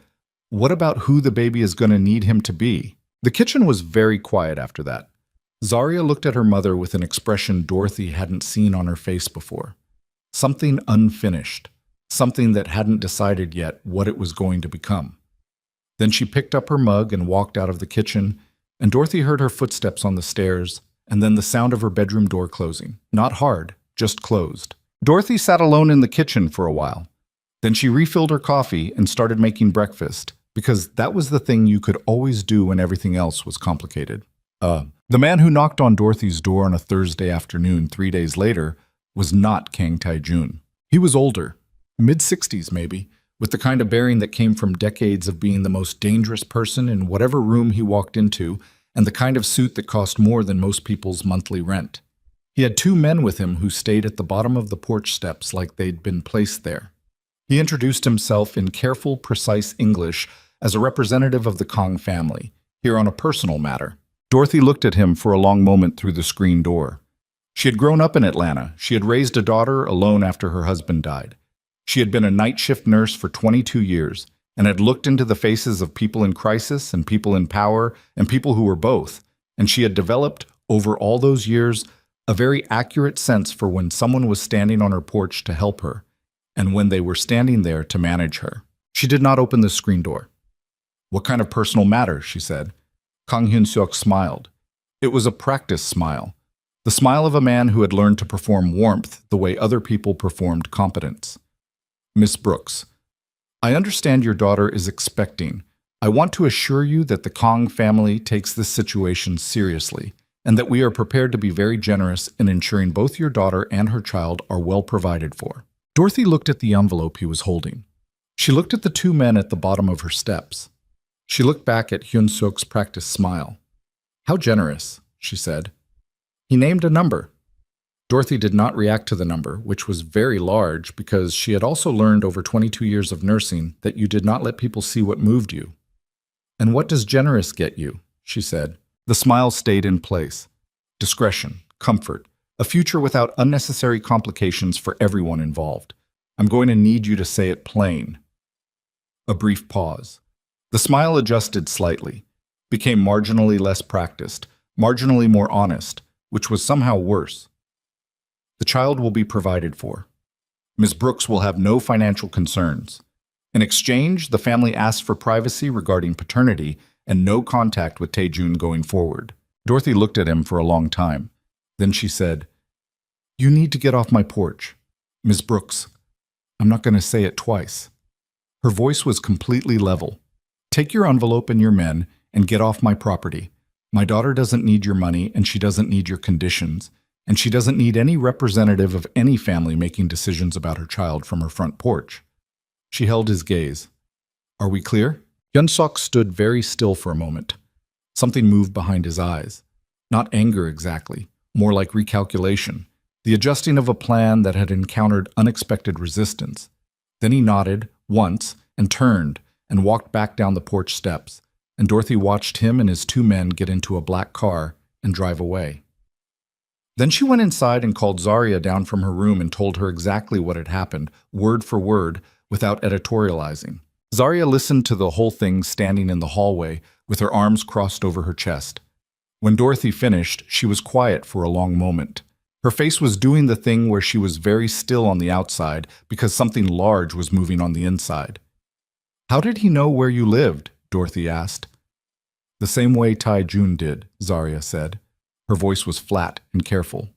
"What about who the baby is going to need him to be?" The kitchen was very quiet after that. Zarya looked at her mother with an expression Dorothy hadn't seen on her face before. Something unfinished, something that hadn't decided yet what it was going to become. Then she picked up her mug and walked out of the kitchen, and Dorothy heard her footsteps on the stairs, and then the sound of her bedroom door closing. Not hard, just closed. Dorothy sat alone in the kitchen for a while. Then she refilled her coffee and started making breakfast, because that was the thing you could always do when everything else was complicated. The man who knocked on Dorothy's door on a Thursday afternoon 3 days later was not Kang Taijun. He was older, mid-60s maybe, with the kind of bearing that came from decades of being the most dangerous person in whatever room he walked into, and the kind of suit that cost more than most people's monthly rent. He had 2 men with him who stayed at the bottom of the porch steps like they'd been placed there. He introduced himself in careful, precise English as a representative of the Kong family, here on a personal matter. Dorothy looked at him for a long moment through the screen door. She had grown up in Atlanta. She had raised a daughter alone after her husband died. She had been a night shift nurse for 22 years and had looked into the faces of people in crisis and people in power and people who were both, and she had developed, over all those years, a very accurate sense for when someone was standing on her porch to help her, and when they were standing there to manage her. She did not open the screen door. "What kind of personal matter?" she said. Kang Hyun-seok smiled. It was a practiced smile, the smile of a man who had learned to perform warmth the way other people performed competence. "Miss Brooks, I understand your daughter is expecting. I want to assure you that the Kong family takes this situation seriously, and that we are prepared to be very generous in ensuring both your daughter and her child are well provided for." Dorothy looked at the envelope he was holding. She looked at the 2 men at the bottom of her steps. She looked back at Hyun-seok's practiced smile. "How generous," she said. He named a number. Dorothy did not react to the number, which was very large because she had also learned over 22 years of nursing that you did not let people see what moved you. "And what does generous get you?" she said. The smile stayed in place. "Discretion, comfort, a future without unnecessary complications for everyone involved. I'm going to need you to say it plain." A brief pause. The smile adjusted slightly, became marginally less practiced, marginally more honest, which was somehow worse. "The child will be provided for. Ms. Brooks will have no financial concerns. In exchange, the family asks for privacy regarding paternity and no contact with Taejun going forward." Dorothy looked at him for a long time. Then she said, "You need to get off my porch. Ms. Brooks, I'm not going to say it twice." Her voice was completely level. "Take your envelope and your men and get off my property. My daughter doesn't need your money, and she doesn't need your conditions, and she doesn't need any representative of any family making decisions about her child from her front porch." She held his gaze. "Are we clear?" Hyun-seok stood very still for a moment. Something moved behind his eyes. Not anger exactly, more like recalculation, the adjusting of a plan that had encountered unexpected resistance. Then he nodded, once, and turned, and walked back down the porch steps, and Dorothy watched him and his 2 men get into a black car and drive away. Then she went inside and called Zarya down from her room and told her exactly what had happened, word for word, without editorializing. Zarya listened to the whole thing standing in the hallway with her arms crossed over her chest. When Dorothy finished, she was quiet for a long moment. Her face was doing the thing where she was very still on the outside because something large was moving on the inside. "How did he know where you lived?" Dorothy asked. "The same way Taejun did," Zarya said. Her voice was flat and careful.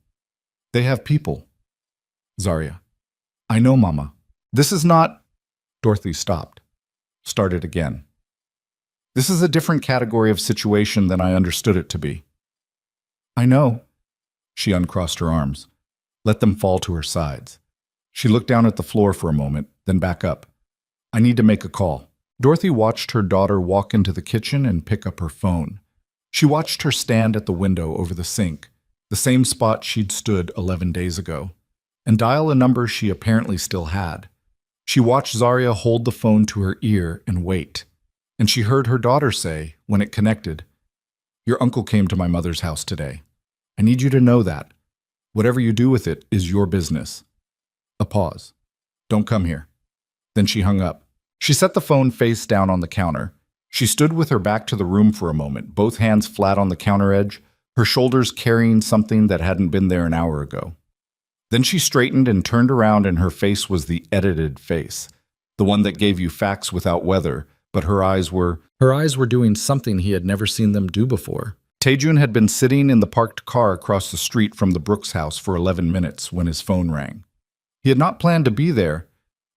"They have people." Zarya: "I know, Mama. This is not—" Dorothy stopped. Started again. "This is a different category of situation than I understood it to be." "I know." She uncrossed her arms, let them fall to her sides. She looked down at the floor for a moment, then back up. "I need to make a call." Dorothy watched her daughter walk into the kitchen and pick up her phone. She watched her stand at the window over the sink, the same spot she'd stood 11 days ago, and dial a number she apparently still had. She watched Zarya hold the phone to her ear and wait, and she heard her daughter say, when it connected, "Your uncle came to my mother's house today. I need you to know that. Whatever you do with it is your business." A pause. "Don't come here." Then she hung up. She set the phone face down on the counter. She stood with her back to the room for a moment, both hands flat on the counter edge, her shoulders carrying something that hadn't been there an hour ago. Then she straightened and turned around, and her face was the edited face, the one that gave you facts without weather, but her eyes were doing something he had never seen them do before. Taejun had been sitting in the parked car across the street from the Brooks house for 11 minutes when his phone rang. He had not planned to be there,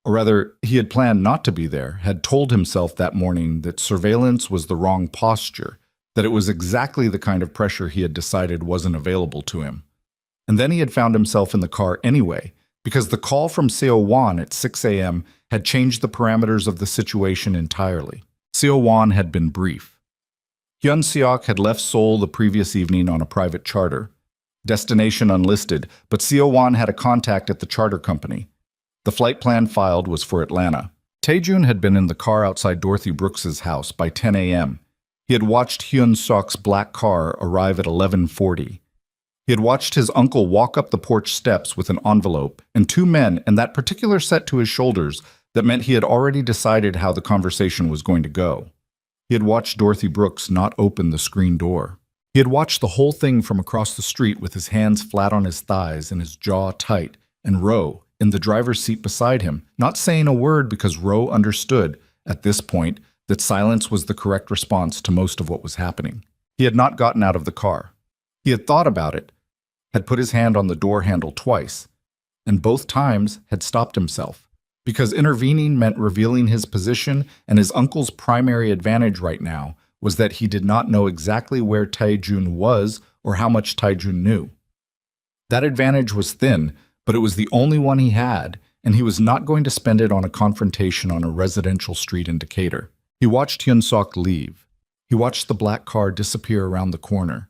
or rather, he had planned not to be there, had told himself that morning that surveillance was the wrong posture, that it was exactly the kind of pressure he had decided wasn't available to him. And then he had found himself in the car anyway, because the call from Seo Won at 6 a.m. had changed the parameters of the situation entirely. Seo Won had been brief. Hyun Seok had left Seoul the previous evening on a private charter. Destination unlisted, but Seo Won had a contact at the charter company. The flight plan filed was for Atlanta. Taejun had been in the car outside Dorothy Brooks's house by 10 a.m. He had watched Hyun Seok's black car arrive at 11:40. He had watched his uncle walk up the porch steps with an envelope and two men and that particular set to his shoulders that meant he had already decided how the conversation was going to go. He had watched Dorothy Brooks not open the screen door. He had watched the whole thing from across the street with his hands flat on his thighs and his jaw tight, and Ro, in the driver's seat beside him, not saying a word because Ro understood, at this point, that silence was the correct response to most of what was happening. He had not gotten out of the car. He had thought about it, had put his hand on the door handle twice, and both times had stopped himself, because intervening meant revealing his position, and his uncle's primary advantage right now was that he did not know exactly where Taejun was or how much Taejun knew. That advantage was thin, but it was the only one he had, and he was not going to spend it on a confrontation on a residential street in Decatur. He watched Hyun Seok leave. He watched the black car disappear around the corner.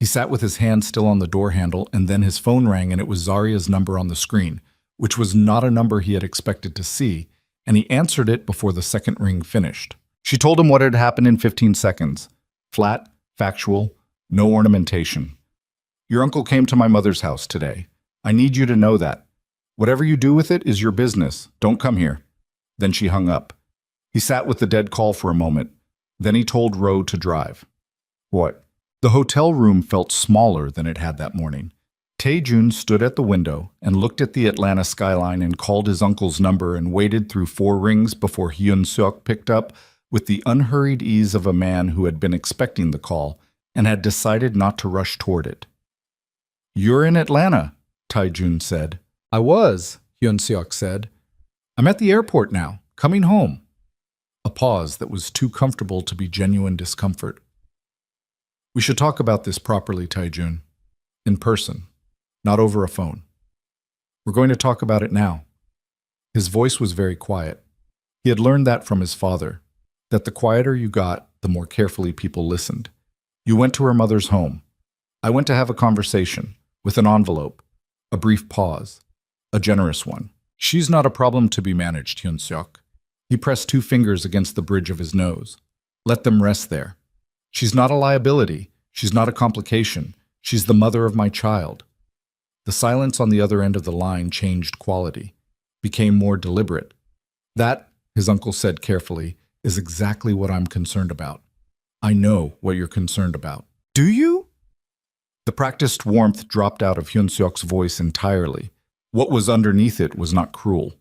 He sat with his hand still on the door handle, and then his phone rang, and it was Zaria's number on the screen, which was not a number he had expected to see, and he answered it before the second ring finished. She told him what had happened in 15 seconds. Flat, factual, no ornamentation. Your uncle came to my mother's house today. I need you to know that. Whatever you do with it is your business. Don't come here. Then she hung up. He sat with the dead call for a moment. Then he told Ro to drive. What? The hotel room felt smaller than it had that morning. Taejun stood at the window and looked at the Atlanta skyline and called his uncle's number and waited through 4 rings before Hyun Seok picked up with the unhurried ease of a man who had been expecting the call and had decided not to rush toward it. You're in Atlanta, Taejun said. I was, Hyun Seok said. I'm at the airport now, coming home. A pause that was too comfortable to be genuine discomfort. We should talk about this properly, Taejun. In person, not over a phone. We're going to talk about it now. His voice was very quiet. He had learned that from his father, that the quieter you got, the more carefully people listened. You went to her mother's home. I went to have a conversation, with an envelope, a brief pause, a generous one. She's not a problem to be managed, Hyun Seok. He pressed 2 fingers against the bridge of his nose. Let them rest there. She's not a liability. She's not a complication. She's the mother of my child. The silence on the other end of the line changed quality, became more deliberate. That, his uncle said carefully, is exactly what I'm concerned about. I know what you're concerned about. Do you? The practiced warmth dropped out of Hyun Seok's voice entirely. What was underneath it was not cruel.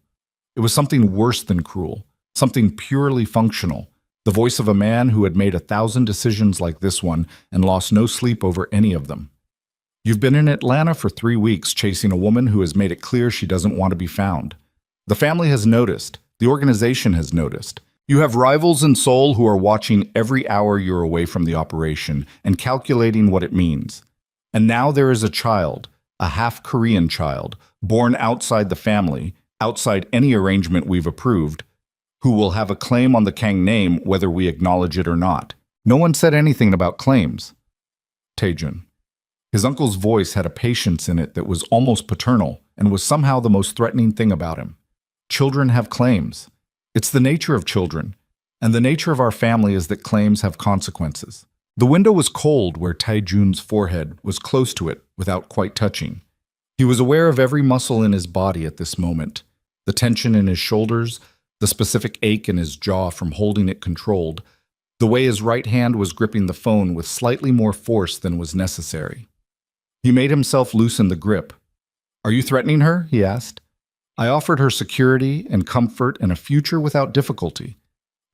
It was something worse than cruel, something purely functional, the voice of a man who had made 1,000 decisions like this one and lost no sleep over any of them. You've been in Atlanta for 3 weeks chasing a woman who has made it clear she doesn't want to be found. The family has noticed. The organization has noticed. You have rivals in Seoul who are watching every hour you're away from the operation and calculating what it means. And now there is a child, a half-Korean child, born outside the family, outside any arrangement we've approved, who will have a claim on the Kang name whether we acknowledge it or not. No one said anything about claims. Taejun. His uncle's voice had a patience in it that was almost paternal and was somehow the most threatening thing about him. Children have claims. It's the nature of children, and the nature of our family is that claims have consequences. The window was cold where Taejun's forehead was close to it without quite touching. He was aware of every muscle in his body at this moment, the tension in his shoulders, the specific ache in his jaw from holding it controlled, the way his right hand was gripping the phone with slightly more force than was necessary. He made himself loosen the grip. "Are you threatening her?" he asked. "I offered her security and comfort and a future without difficulty.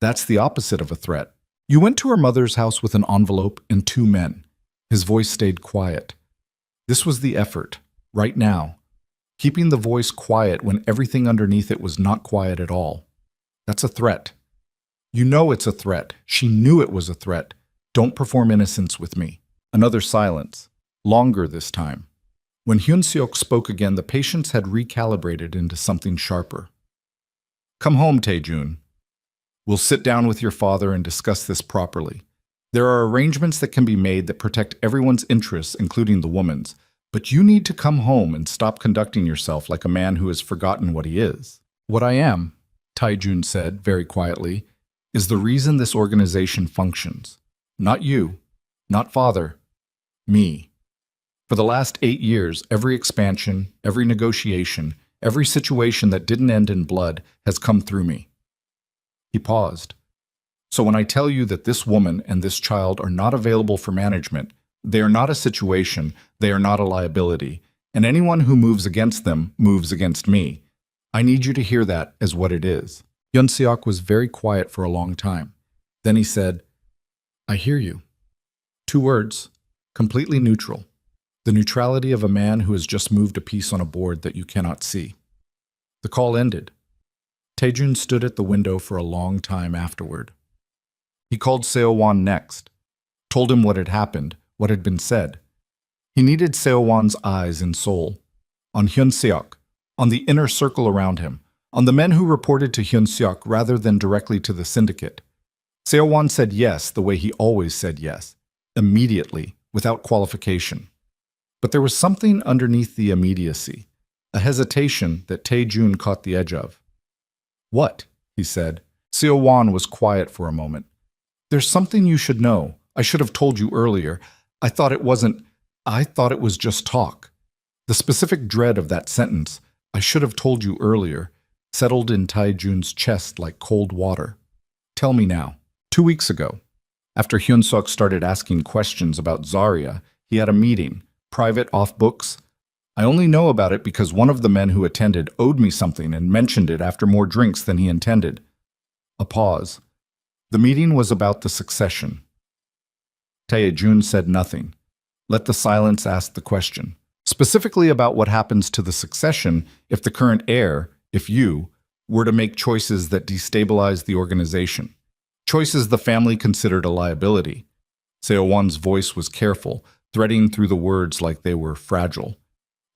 That's the opposite of a threat. You went to her mother's house with an envelope and 2 men. His voice stayed quiet. This was the effort, right now. Keeping the voice quiet when everything underneath it was not quiet at all. That's a threat. You know it's a threat. She knew it was a threat. Don't perform innocence with me." Another silence, longer this time. When Hyun-seok spoke again, the patience had recalibrated into something sharper. "Come home, Tae-jun. We'll sit down with your father and discuss this properly. There are arrangements that can be made that protect everyone's interests, including the woman's, but you need to come home and stop conducting yourself like a man who has forgotten what he is." "What I am," Tae-jun said very quietly, "is the reason this organization functions. Not you, not father, me. For the last 8 years, every expansion, every negotiation, every situation that didn't end in blood has come through me." He paused. "So when I tell you that this woman and this child are not available for management, they are not a situation, they are not a liability, and anyone who moves against them moves against me. I need you to hear that as what it is." Hyun-seok was very quiet for a long time. Then he said, "I hear you." 2 words, completely neutral. The neutrality of a man who has just moved a piece on a board that you cannot see. The call ended. Tae-jun stood at the window for a long time afterward. He called Seo-won next, told him what had happened, what had been said. He needed Seo-won's eyes and soul. On Hyun-seok, on the inner circle around him, on the men who reported to Hyun-seok rather than directly to the syndicate. Seo-won said yes the way he always said yes, immediately, without qualification. But there was something underneath the immediacy, a hesitation that Tae-jun caught the edge of. "What?" he said. Seo-won was quiet for a moment. "There's something you should know. I should have told you earlier. I thought it was just talk." The specific dread of that sentence, "I should have told you earlier," settled in Tae-jun's chest like cold water. "Tell me now." 2 weeks ago, after Hyun-seok started asking questions about Zarya, he had a meeting, private, off books. I only know about it because one of the men who attended owed me something and mentioned it after more drinks than he intended. A pause. The meeting was about the succession. Tae-jun said nothing. Let the silence ask the question. Specifically about what happens to the succession if the current heir, if you, were to make choices that destabilize the organization. Choices the family considered a liability. Seo-won's voice was careful, threading through the words like they were fragile.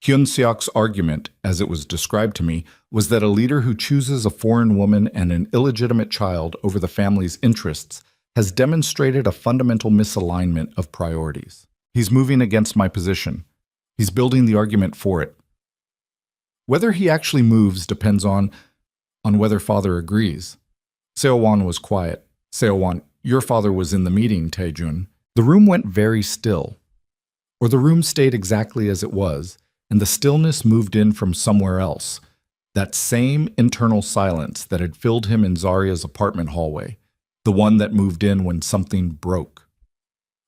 Hyun-seok's argument, as it was described to me, was that a leader who chooses a foreign woman and an illegitimate child over the family's interests has demonstrated a fundamental misalignment of priorities. He's moving against my position. He's building the argument for it. Whether he actually moves depends on whether father agrees. Seo-won was quiet. Seo-won, your father was in the meeting, Tae-jun. The room went very still. Or the room stayed exactly as it was, and the stillness moved in from somewhere else. That same internal silence that had filled him in Zarya's apartment hallway, the one that moved in when something broke.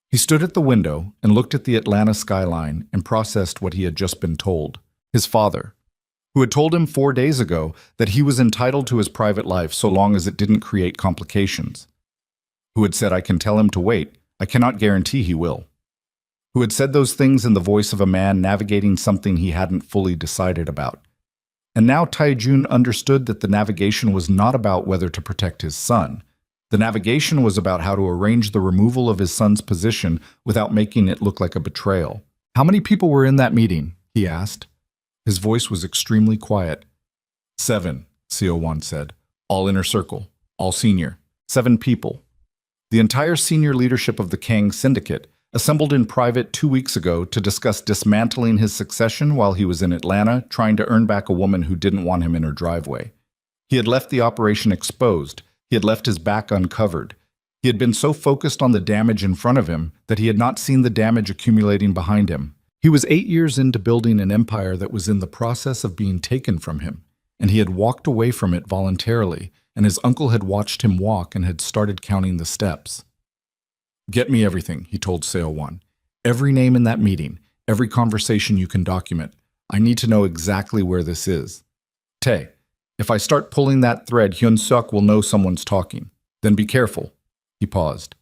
He stood at the window and looked at the Atlanta skyline and processed what he had just been told. His father, who had told him 4 days ago that he was entitled to his private life so long as it didn't create complications. Who had said, "I can tell him to wait. I cannot guarantee he will." Who had said those things in the voice of a man navigating something he hadn't fully decided about. And now Tae-jun understood that the navigation was not about whether to protect his son. The navigation was about how to arrange the removal of his son's position without making it look like a betrayal. "How many people were in that meeting?" he asked. His voice was extremely quiet. 7, Seo-won said. All inner circle, all senior. 7 people. The entire senior leadership of the Kang Syndicate assembled in private 2 weeks ago to discuss dismantling his succession while he was in Atlanta trying to earn back a woman who didn't want him in her driveway. He had left the operation exposed. He had left his back uncovered. He had been so focused on the damage in front of him that he had not seen the damage accumulating behind him. He was 8 years into building an empire that was in the process of being taken from him, and he had walked away from it voluntarily, and his uncle had watched him walk and had started counting the steps. "Get me everything," he told Seo-won. "Every name in that meeting, every conversation you can document. I need to know exactly where this is. Tae, if I start pulling that thread, Hyun-seok will know someone's talking. Then be careful." He paused.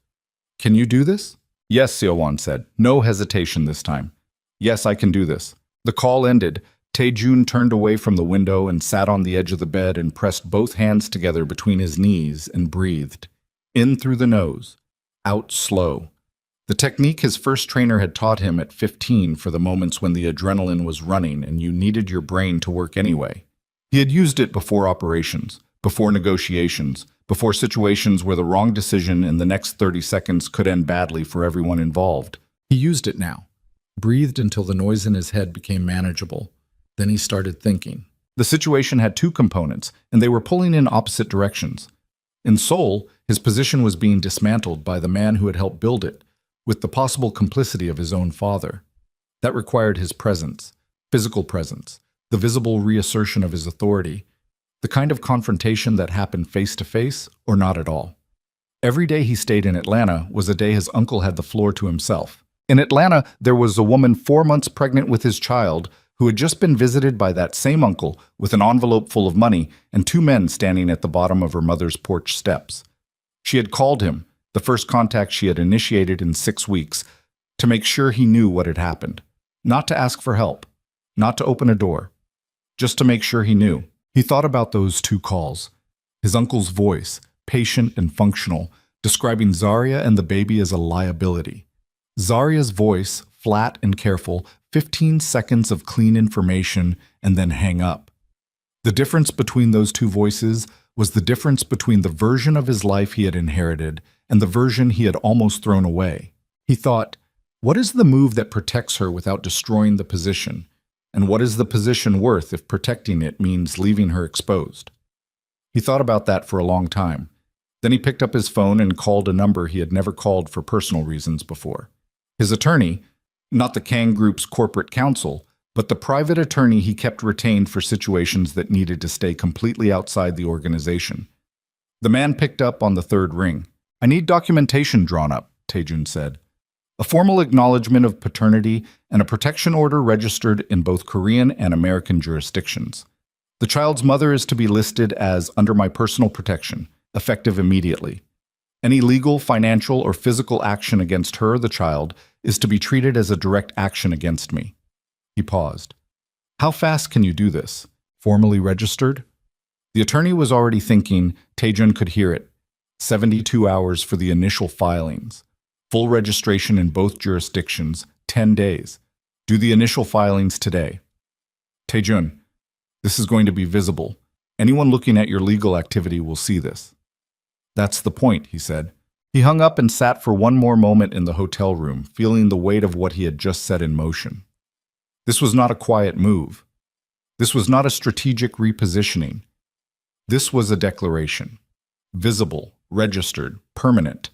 "Can you do this?" "Yes," Seo-won said. No hesitation this time. "Yes, I can do this." The call ended. Tae-jun turned away from the window and sat on the edge of the bed and pressed both hands together between his knees and breathed. In through the nose, out slow. The technique his first trainer had taught him at 15 for the moments when the adrenaline was running and you needed your brain to work anyway. He had used it before operations, before negotiations, before situations where the wrong decision in the next 30 seconds could end badly for everyone involved. He used it now, breathed until the noise in his head became manageable. Then he started thinking. The situation had two components, and they were pulling in opposite directions. In Seoul, his position was being dismantled by the man who had helped build it, with the possible complicity of his own father. That required his presence, physical presence, the visible reassertion of his authority, the kind of confrontation that happened face to face or not at all. Every day he stayed in Atlanta was a day his uncle had the floor to himself. In Atlanta, there was a woman 4 months pregnant with his child who had just been visited by that same uncle with an envelope full of money and 2 men standing at the bottom of her mother's porch steps. She had called him, the first contact she had initiated in 6 weeks, to make sure he knew what had happened. Not to ask for help, not to open a door, just to make sure he knew. He thought about those 2 calls. His uncle's voice, patient and functional, describing Zarya and the baby as a liability. Zarya's voice, flat and careful, 15 seconds of clean information, and then hang up. The difference between those 2 voices was the difference between the version of his life he had inherited and the version he had almost thrown away. He thought, what is the move that protects her without destroying the position? And what is the position worth if protecting it means leaving her exposed? He thought about that for a long time. Then he picked up his phone and called a number he had never called for personal reasons before. His attorney, not the Kang Group's corporate counsel, but the private attorney he kept retained for situations that needed to stay completely outside the organization. The man picked up on the 3rd ring. "I need documentation drawn up," Tae-jun said. "A formal acknowledgement of paternity and a protection order registered in both Korean and American jurisdictions. The child's mother is to be listed as under my personal protection, effective immediately. Any legal, financial, or physical action against her, the child, is to be treated as a direct action against me." He paused. "How fast can you do this? Formally registered?" The attorney was already thinking. Tae-jun could hear it. 72 hours for the initial filings. Full registration in both jurisdictions, 10 days. Do the initial filings today. "Tae-jun, this is going to be visible. Anyone looking at your legal activity will see this." "That's the point," he said. He hung up and sat for one more moment in the hotel room, feeling the weight of what he had just set in motion. This was not a quiet move. This was not a strategic repositioning. This was a declaration. Visible, registered, permanent,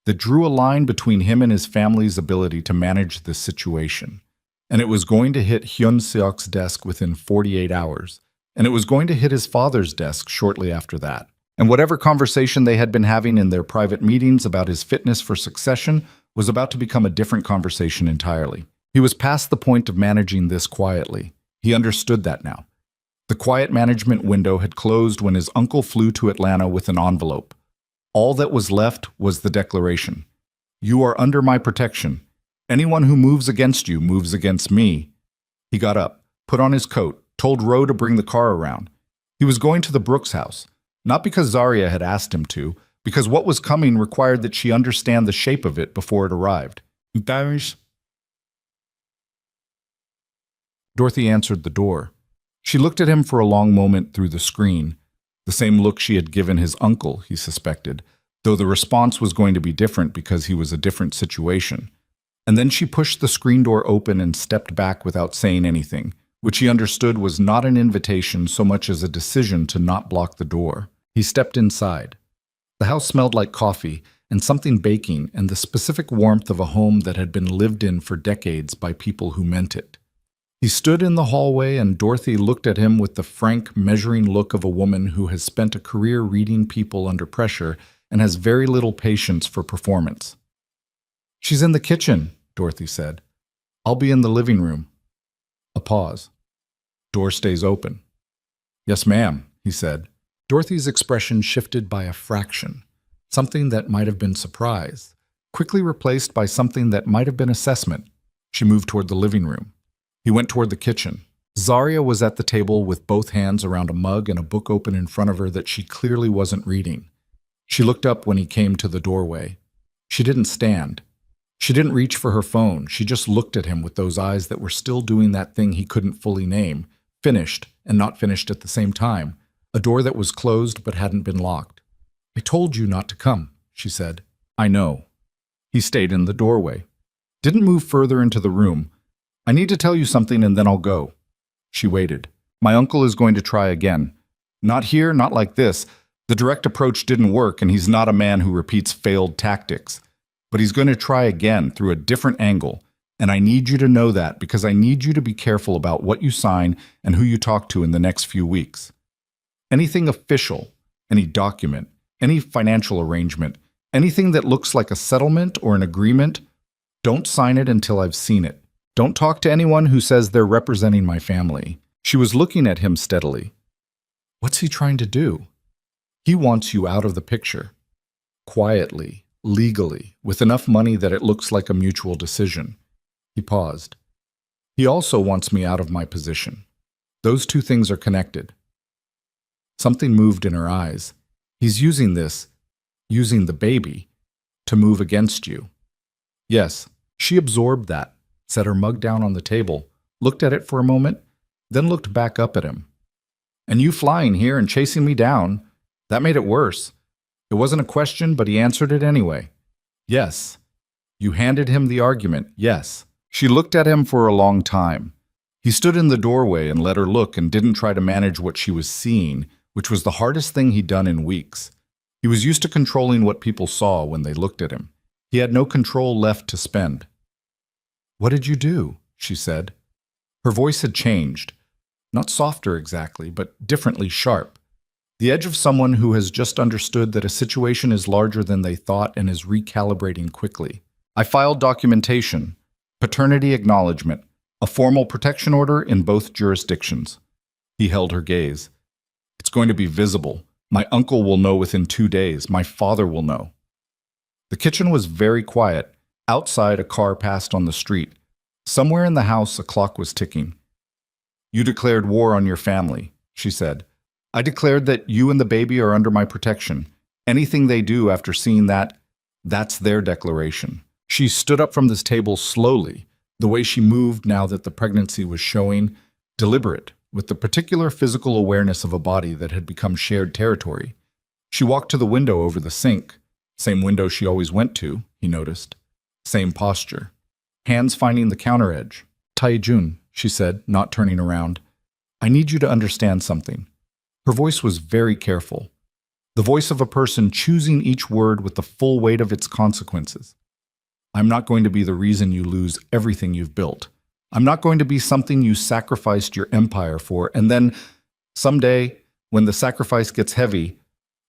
that drew a line between him and his family's ability to manage this situation. And it was going to hit Hyun-seok's desk within 48 hours. And it was going to hit his father's desk shortly after that. And whatever conversation they had been having in their private meetings about his fitness for succession was about to become a different conversation entirely. He was past the point of managing this quietly. He understood that now. The quiet management window had closed when his uncle flew to Atlanta with an envelope. All that was left was the declaration. "You are under my protection. Anyone who moves against you moves against me." He got up, put on his coat, told Ro to bring the car around. He was going to the Brooks house. Not because Zarya had asked him to, because what was coming required that she understand the shape of it before it arrived. Dorothy answered the door. She looked at him for a long moment through the screen, the same look she had given his uncle, he suspected, though the response was going to be different because he was a different situation. And then she pushed the screen door open and stepped back without saying anything, which he understood was not an invitation so much as a decision to not block the door. He stepped inside. The house smelled like coffee and something baking and the specific warmth of a home that had been lived in for decades by people who meant it. He stood in the hallway and Dorothy looked at him with the frank, measuring look of a woman who has spent a career reading people under pressure and has very little patience for performance. "She's in the kitchen," Dorothy said. "I'll be in the living room." A pause. "Door stays open." "Yes, ma'am," he said. Dorothy's expression shifted by a fraction. Something that might have been surprise, quickly replaced by something that might have been assessment. She moved toward the living room. He went toward the kitchen. Zarya was at the table with both hands around a mug and a book open in front of her that she clearly wasn't reading. She looked up when he came to the doorway. She didn't stand. She didn't reach for her phone. She just looked at him with those eyes that were still doing that thing he couldn't fully name, finished and not finished at the same time, a door that was closed but hadn't been locked. "I told you not to come," she said. "I know." He stayed in the doorway. Didn't move further into the room. "I need to tell you something and then I'll go." She waited. "My uncle is going to try again. Not here, not like this. The direct approach didn't work and he's not a man who repeats failed tactics. But he's going to try again through a different angle. And I need you to know that because I need you to be careful about what you sign and who you talk to in the next few weeks. Anything official, any document, any financial arrangement, anything that looks like a settlement or an agreement, don't sign it until I've seen it. Don't talk to anyone who says they're representing my family." She was looking at him steadily. What's he trying to do? He wants you out of the picture. Quietly, legally, with enough money that it looks like a mutual decision. He paused. He also wants me out of my position. Those two things are connected. Something moved in her eyes. He's using the baby, to move against you. Yes, she absorbed that, set her mug down on the table, looked at it for a moment, then looked back up at him. "And you flying here and chasing me down, that made it worse. It wasn't a question, but he answered it anyway. Yes. You handed him the argument, yes." She looked at him for a long time. He stood in the doorway and let her look and didn't try to manage what she was seeing, which was the hardest thing he'd done in weeks. He was used to controlling what people saw when they looked at him. He had no control left to spend. "What did you do?" she said. Her voice had changed. Not softer exactly, but differently sharp. The edge of someone who has just understood that a situation is larger than they thought and is recalibrating quickly. "I filed documentation, paternity acknowledgement, a formal protection order in both jurisdictions." He held her gaze. "It's going to be visible. My uncle will know within 2 days. My father will know." The kitchen was very quiet. Outside, a car passed on the street. Somewhere in the house, a clock was ticking. "You declared war on your family," she said. "I declared that you and the baby are under my protection. Anything they do after seeing that, that's their declaration." She stood up from this table slowly, the way she moved now that the pregnancy was showing, deliberate, with the particular physical awareness of a body that had become shared territory. She walked to the window over the sink. Same window she always went to, he noticed. Same posture. Hands finding the counter edge. "Tai-jun," she said, not turning around. "I need you to understand something." Her voice was very careful. The voice of a person choosing each word with the full weight of its consequences. "I'm not going to be the reason you lose everything you've built. I'm not going to be something you sacrificed your empire for, and then, someday, when the sacrifice gets heavy,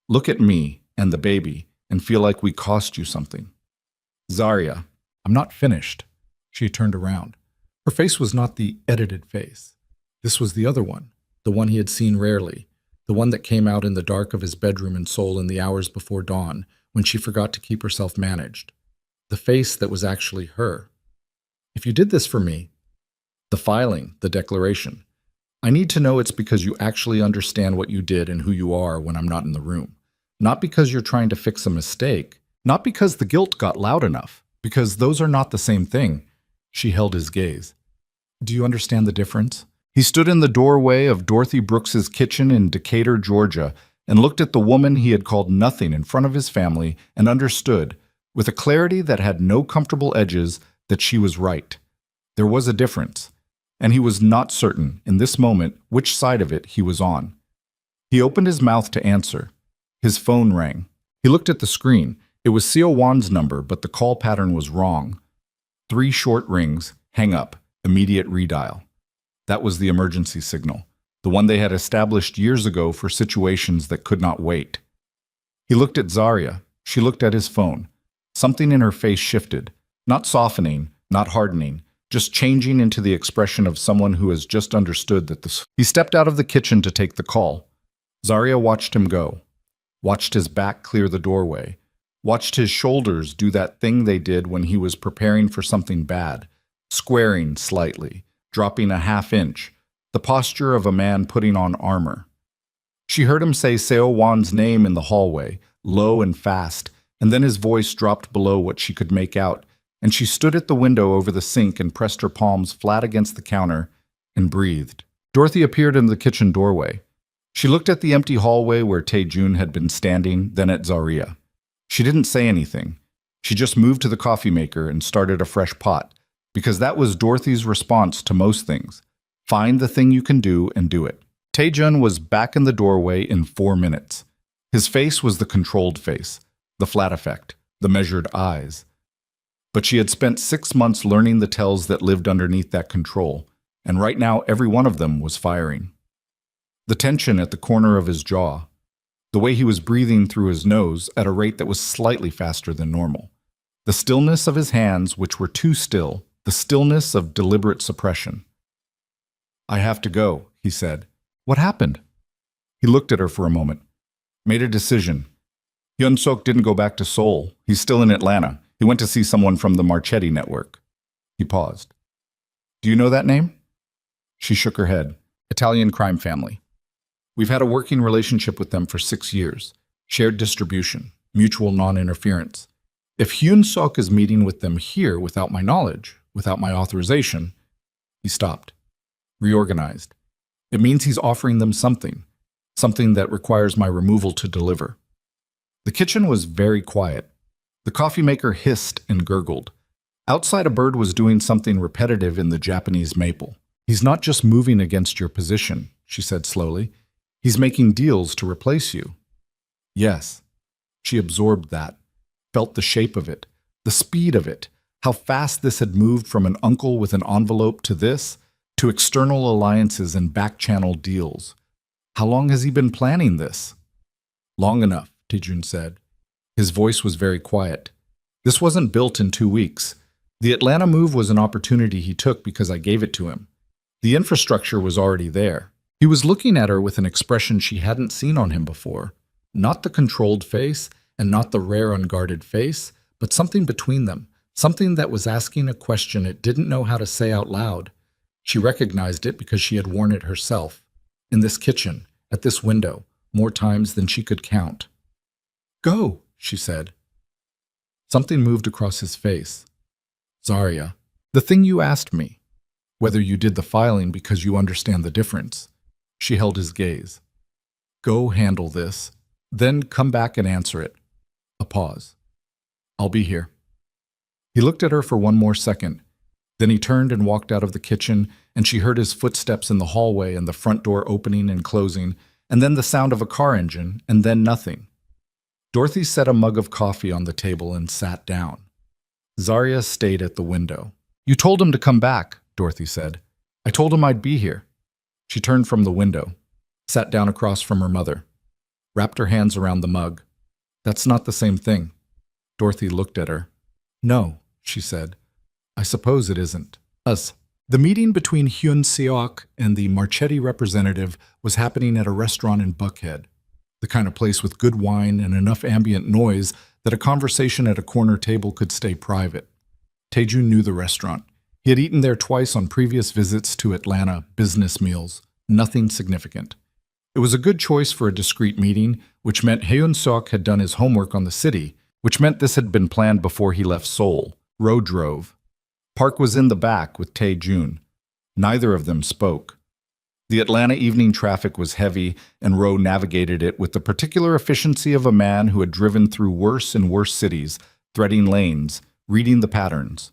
look at me and the baby and feel like we cost you something." "Zarya, I'm not finished." She turned around. Her face was not the edited face. This was the other one, the one he had seen rarely, the one that came out in the dark of his bedroom in Seoul in the hours before dawn, when she forgot to keep herself managed. The face that was actually her. "If you did this for me," the filing, the declaration, "I need to know it's because you actually understand what you did and who you are when I'm not in the room. Not because you're trying to fix a mistake. Not because the guilt got loud enough. Because those are not the same thing." She held his gaze. "Do you understand the difference?" He stood in the doorway of Dorothy Brooks's kitchen in Decatur, Georgia, and looked at the woman he had called nothing in front of his family and understood, with a clarity that had no comfortable edges, that she was right. There was a difference, and he was not certain, in this moment, which side of it he was on. He opened his mouth to answer. His phone rang. He looked at the screen. It was Seo Wan's number, but the call pattern was wrong. 3 short rings, hang up, immediate redial. That was the emergency signal, the one they had established years ago for situations that could not wait. He looked at Zarya. She looked at his phone. Something in her face shifted, not softening, not hardening, just changing into the expression of someone who has just understood that this. He stepped out of the kitchen to take the call. Zarya watched him go, watched his back clear the doorway, watched his shoulders do that thing they did when he was preparing for something bad, squaring slightly, dropping a half-inch, the posture of a man putting on armor. She heard him say Seo Wan's name in the hallway, low and fast, and then his voice dropped below what she could make out, and she stood at the window over the sink and pressed her palms flat against the counter and breathed. Dorothy appeared in the kitchen doorway. She looked at the empty hallway where Tae-jun had been standing, then at Zarya. She didn't say anything. She just moved to the coffee maker and started a fresh pot, because that was Dorothy's response to most things. Find the thing you can do and do it. Tae-jun was back in the doorway in 4 minutes. His face was the controlled face, the flat effect, the measured eyes. But she had spent 6 months learning the tells that lived underneath that control, and right now every one of them was firing. The tension at the corner of his jaw, the way he was breathing through his nose at a rate that was slightly faster than normal, the stillness of his hands, which were too still, the stillness of deliberate suppression. "I have to go," he said. "What happened?" He looked at her for a moment, made a decision. Hyun-sok didn't go back to Seoul. He's still in Atlanta. He went to see someone from the Marchetti network. He paused. "Do you know that name?" She shook her head. "Italian crime family. We've had a working relationship with them for 6 years. Shared distribution, mutual non-interference. If Hyun-sok is meeting with them here without my knowledge, without my authorization..." He stopped, reorganized. "It means he's offering them something that requires my removal to deliver." The kitchen was very quiet. The coffee maker hissed and gurgled. Outside, a bird was doing something repetitive in the Japanese maple. "He's not just moving against your position," she said slowly. "He's making deals to replace you." Yes. She absorbed that, felt the shape of it, the speed of it, how fast this had moved from an uncle with an envelope to this, to external alliances and back-channel deals. How long has he been planning this? "Long enough," Tae-jun said. His voice was very quiet. "This wasn't built in 2 weeks. The Atlanta move was an opportunity he took because I gave it to him. The infrastructure was already there." He was looking at her with an expression she hadn't seen on him before. Not the controlled face, and not the rare unguarded face, but something between them, something that was asking a question it didn't know how to say out loud. She recognized it because she had worn it herself, in this kitchen, at this window, more times than she could count. "Go," she said. Something moved across his face. "Zarya, the thing you asked me, whether you did the filing because you understand the difference." She held his gaze. "Go handle this, then come back and answer it." A pause. "I'll be here." He looked at her for 1 more second. Then he turned and walked out of the kitchen, and she heard his footsteps in the hallway and the front door opening and closing, and then the sound of a car engine, and then nothing. Dorothy set a mug of coffee on the table and sat down. Zarya stayed at the window. "You told him to come back," Dorothy said. "I told him I'd be here." She turned from the window, sat down across from her mother, wrapped her hands around the mug. "That's not the same thing." Dorothy looked at her. "No," she said. "I suppose it isn't." The meeting between Hyun Seok and the Marchetti representative was happening at a restaurant in Buckhead, the kind of place with good wine and enough ambient noise that a conversation at a corner table could stay private. Tae-jun knew the restaurant. He had eaten there twice on previous visits to Atlanta, business meals, nothing significant. It was a good choice for a discreet meeting, which meant Hyun-sok had done his homework on the city, which meant this had been planned before he left Seoul. Roe drove. Park was in the back with Tae-jun. Neither of them spoke. The Atlanta evening traffic was heavy, and Roe navigated it with the particular efficiency of a man who had driven through worse and worse cities, threading lanes, reading the patterns.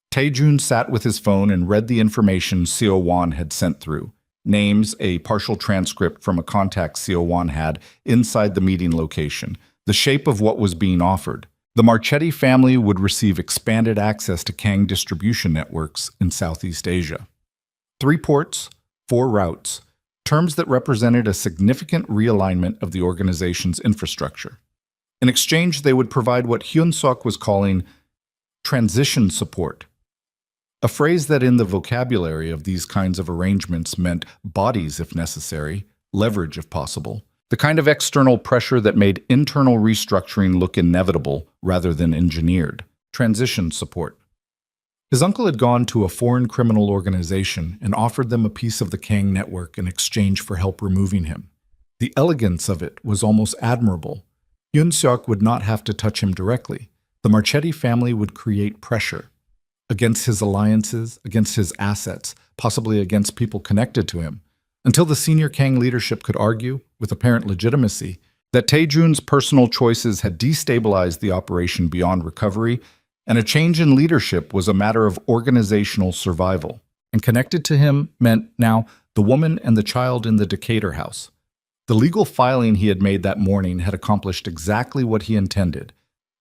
Tae-jun sat with his phone and read the information Seo Wan had sent through. Names, a partial transcript from a contact Seo Wan had inside the meeting location, the shape of what was being offered. The Marchetti family would receive expanded access to Kang distribution networks in Southeast Asia. 3 ports, 4 routes, terms that represented a significant realignment of the organization's infrastructure. In exchange, they would provide what Hyun-sok was calling transition support, a phrase that in the vocabulary of these kinds of arrangements meant bodies if necessary, leverage if possible, the kind of external pressure that made internal restructuring look inevitable rather than engineered. Transition support. His uncle had gone to a foreign criminal organization and offered them a piece of the Kang network in exchange for help removing him. The elegance of it was almost admirable. Hyun-seok would not have to touch him directly. The Marchetti family would create pressure against his alliances, against his assets, possibly against people connected to him, until the senior Kang leadership could argue, with apparent legitimacy, that Tae-jun's personal choices had destabilized the operation beyond recovery, and a change in leadership was a matter of organizational survival. And connected to him meant now the woman and the child in the Decatur house. The legal filing he had made that morning had accomplished exactly what he intended.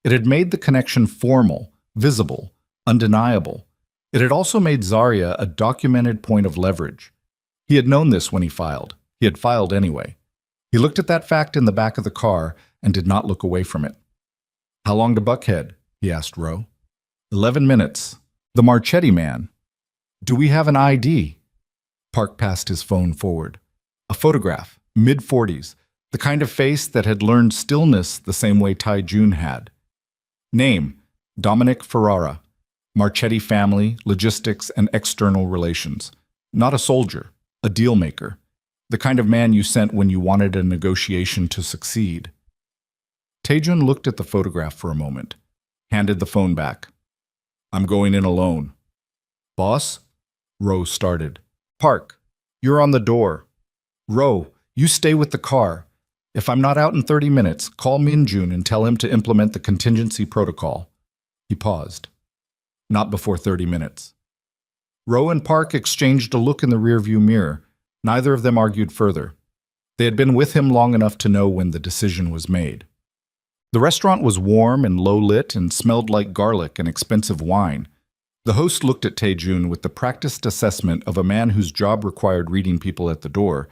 It had made the connection formal, visible, undeniable. It had also made Zarya a documented point of leverage. He had known this when he filed. He had filed anyway. He looked at that fact in the back of the car and did not look away from it. "How long to Buckhead?" he asked Rowe. 11 minutes. The Marchetti man. "Do we have an ID?" Park passed his phone forward. A photograph, mid-40s, the kind of face that had learned stillness the same way Tae-jun had. Name, Dominic Ferrara. Marchetti family, logistics, and external relations. Not a soldier, a deal maker. The kind of man you sent when you wanted a negotiation to succeed. Tae-jun looked at the photograph for a moment, handed the phone back. "I'm going in alone." "Boss?" Rowe started. "Park, you're on the door." "Rowe, you stay with the car. If I'm not out in 30 minutes, call Min-jun and tell him to implement the contingency protocol." He paused. "Not before 30 minutes." Rowe and Park exchanged a look in the rearview mirror. Neither of them argued further. They had been with him long enough to know when the decision was made. The restaurant was warm and low-lit and smelled like garlic and expensive wine. The host looked at Tae-jun with the practiced assessment of a man whose job required reading people at the door,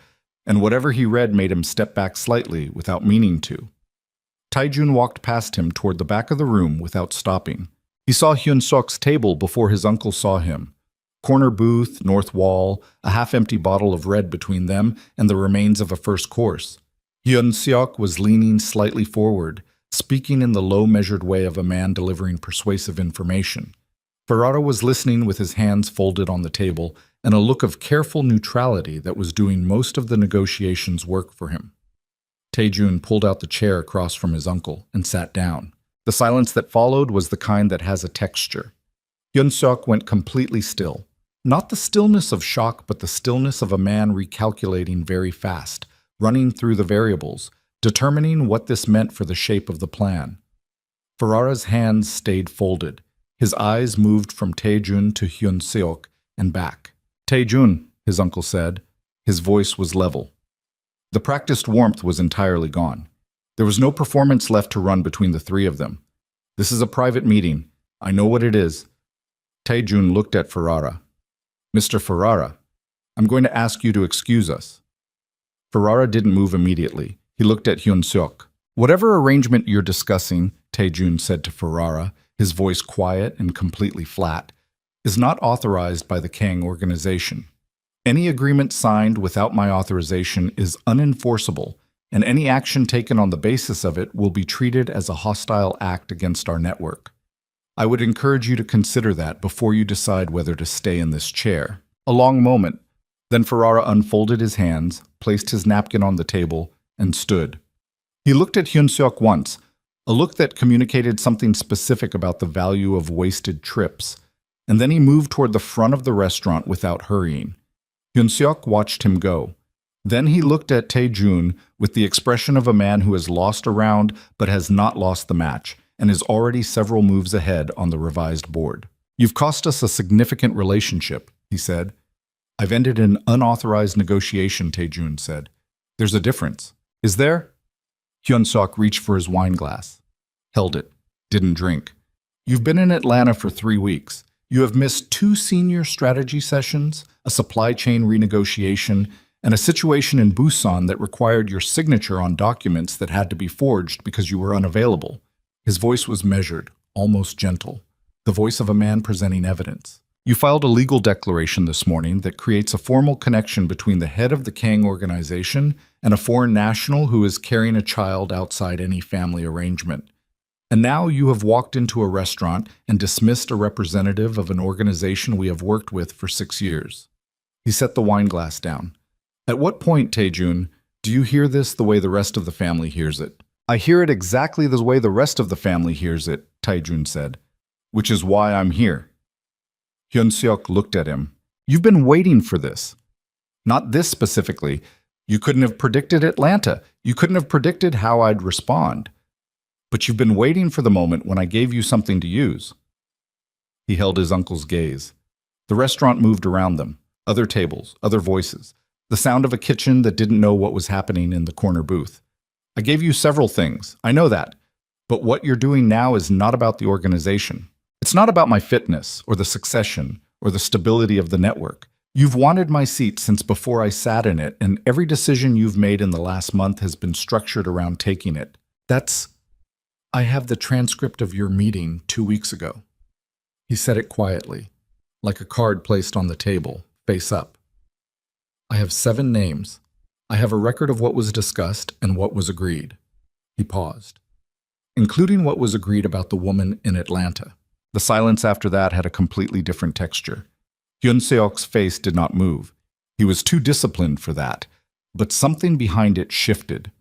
and whatever he read made him step back slightly without meaning to. Tae-jun walked past him toward the back of the room without stopping. He saw Hyun-sok's table before his uncle saw him. Corner booth, north wall, a half-empty bottle of red between them, and the remains of a first course. Hyun-seok was leaning slightly forward, speaking in the low, measured way of a man delivering persuasive information. Ferrara was listening with his hands folded on the table and a look of careful neutrality that was doing most of the negotiations work for him. Tae-jun pulled out the chair across from his uncle and sat down. The silence that followed was the kind that has a texture. Hyun-seok went completely still. Not the stillness of shock, but the stillness of a man recalculating very fast, running through the variables, determining what this meant for the shape of the plan. Ferrara's hands stayed folded. His eyes moved from Tae-jun to Hyun-seok and back. "Tae-jun," his uncle said. His voice was level. The practiced warmth was entirely gone. There was no performance left to run between the three of them. "This is a private meeting. I know what it is." Tae-jun looked at Ferrara. "Mr. Ferrara, I'm going to ask you to excuse us." Ferrara didn't move immediately. He looked at Hyun-seok. "Whatever arrangement you're discussing," Tae-jun said to Ferrara, his voice quiet and completely flat, "is not authorized by the Kang organization. Any agreement signed without my authorization is unenforceable, and any action taken on the basis of it will be treated as a hostile act against our network. I would encourage you to consider that before you decide whether to stay in this chair." A long moment. Then Ferrara unfolded his hands, placed his napkin on the table, and stood. He looked at Hyun-seok once, a look that communicated something specific about the value of wasted trips, and then he moved toward the front of the restaurant without hurrying. Hyun-seok watched him go. Then he looked at Tae-jun with the expression of a man who has lost a round but has not lost the match, and is already several moves ahead on the revised board. "You've cost us a significant relationship," he said. "I've ended an unauthorized negotiation," Tae-jun said. "There's a difference." "Is there?" Hyun-seok reached for his wine glass, held it, didn't drink. "You've been in Atlanta for 3 weeks. You have missed 2 senior strategy sessions, a supply chain renegotiation, and a situation in Busan that required your signature on documents that had to be forged because you were unavailable. His voice was measured, almost gentle, the voice of a man presenting evidence. You filed a legal declaration this morning that creates a formal connection between the head of the Kang organization and a foreign national who is carrying a child outside any family arrangement. And now you have walked into a restaurant and dismissed a representative of an organization we have worked with for 6 years. He set the wine glass down. At what point, Taejun, do you hear this the way the rest of the family hears it? I hear it exactly the way the rest of the family hears it, Taejun said, which is why I'm here. Hyun-seok looked at him. You've been waiting for this. Not this specifically. You couldn't have predicted Atlanta. You couldn't have predicted how I'd respond. But you've been waiting for the moment when I gave you something to use. He held his uncle's gaze. The restaurant moved around them. Other tables, other voices. The sound of a kitchen that didn't know what was happening in the corner booth. I gave you several things. I know that. But what you're doing now is not about the organization. It's not about my fitness, or the succession, or the stability of the network. You've wanted my seat since before I sat in it, and every decision you've made in the last month has been structured around taking it. I have the transcript of your meeting 2 weeks ago. He said it quietly, like a card placed on the table, face up. I have 7 names. I have a record of what was discussed and what was agreed. He paused. Including what was agreed about the woman in Atlanta. The silence after that had a completely different texture. Hyun-seok's face did not move. He was too disciplined for that, but something behind it shifted.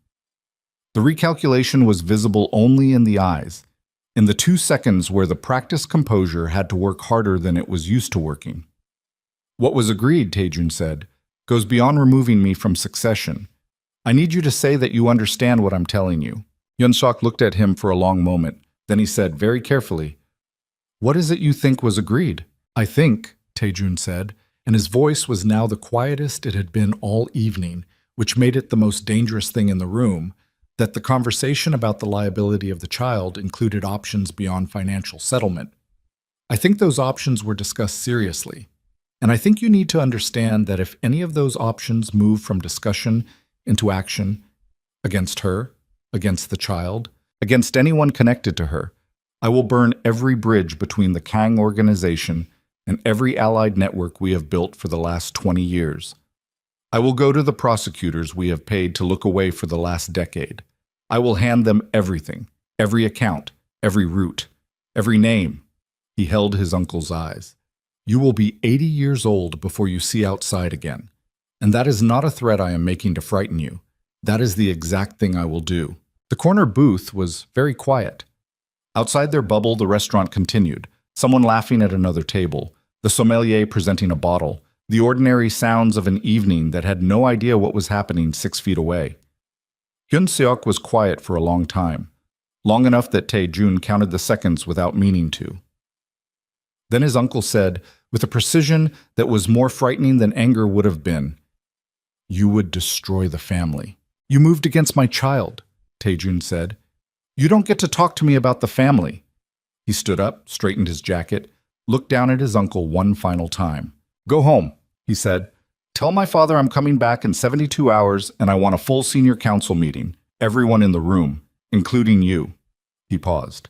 The recalculation was visible only in the eyes, in the 2 seconds where the practiced composure had to work harder than it was used to working. What was agreed, Taejun said, goes beyond removing me from succession. I need you to say that you understand what I'm telling you. Hyun-seok looked at him for a long moment. Then he said, very carefully, what is it you think was agreed? I think, Taejun said, and his voice was now the quietest it had been all evening, which made it the most dangerous thing in the room, that the conversation about the liability of the child included options beyond financial settlement. I think those options were discussed seriously, and I think you need to understand that if any of those options move from discussion into action against her, against the child, against anyone connected to her, I will burn every bridge between the Kang organization and every allied network we have built for the last 20 years. I will go to the prosecutors we have paid to look away for the last decade. I will hand them everything, every account, every route, every name. He held his uncle's eyes. You will be 80 years old before you see outside again. And that is not a threat I am making to frighten you. That is the exact thing I will do. The corner booth was very quiet. Outside their bubble, the restaurant continued, someone laughing at another table, the sommelier presenting a bottle, the ordinary sounds of an evening that had no idea what was happening 6 feet away. Hyun-seok was quiet for a long time, long enough that Taejun counted the seconds without meaning to. Then his uncle said, with a precision that was more frightening than anger would have been, "You would destroy the family. You moved against my child," Taejun said. "You don't get to talk to me about the family." He stood up, straightened his jacket, looked down at his uncle one final time. "Go home," he said. "Tell my father I'm coming back in 72 hours and I want a full senior council meeting, everyone in the room, including you." He paused.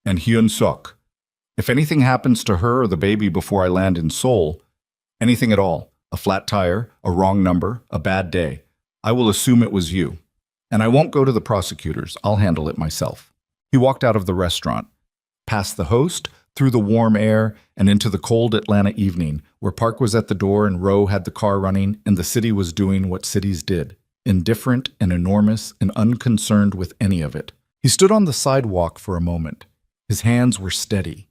"And Hyun-seok. If anything happens to her or the baby before I land in Seoul, anything at all, a flat tire, a wrong number, a bad day, I will assume it was you. And I won't go to the prosecutors. I'll handle it myself." He walked out of the restaurant, past the host, through the warm air, and into the cold Atlanta evening, where Park was at the door and Roe had the car running, and the city was doing what cities did, indifferent and enormous and unconcerned with any of it. He stood on the sidewalk for a moment. His hands were steady.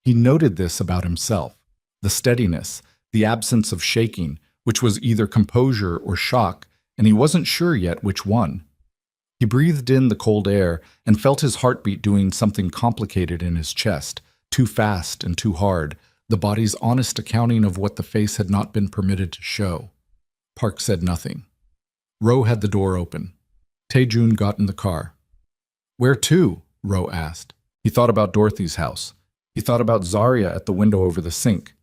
He noted this about himself, the steadiness, the absence of shaking, which was either composure or shock, and he wasn't sure yet which one. He breathed in the cold air and felt his heartbeat doing something complicated in his chest, too fast and too hard, the body's honest accounting of what the face had not been permitted to show. Park said nothing. Roe had the door open. Taejun got in the car. "Where to?" Roe asked. He thought about Dorothy's house. He thought about Zarya at the window over the sink.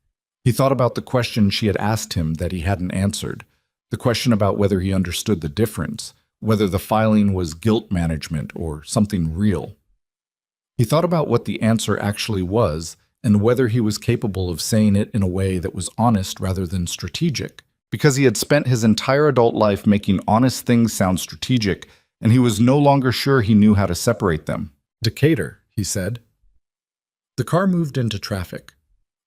He thought about the question she had asked him that he hadn't answered, the question about whether he understood the difference, whether the filing was guilt management or something real. He thought about what the answer actually was and whether he was capable of saying it in a way that was honest rather than strategic, because he had spent his entire adult life making honest things sound strategic, and he was no longer sure he knew how to separate them. Decatur, he said. The car moved into traffic.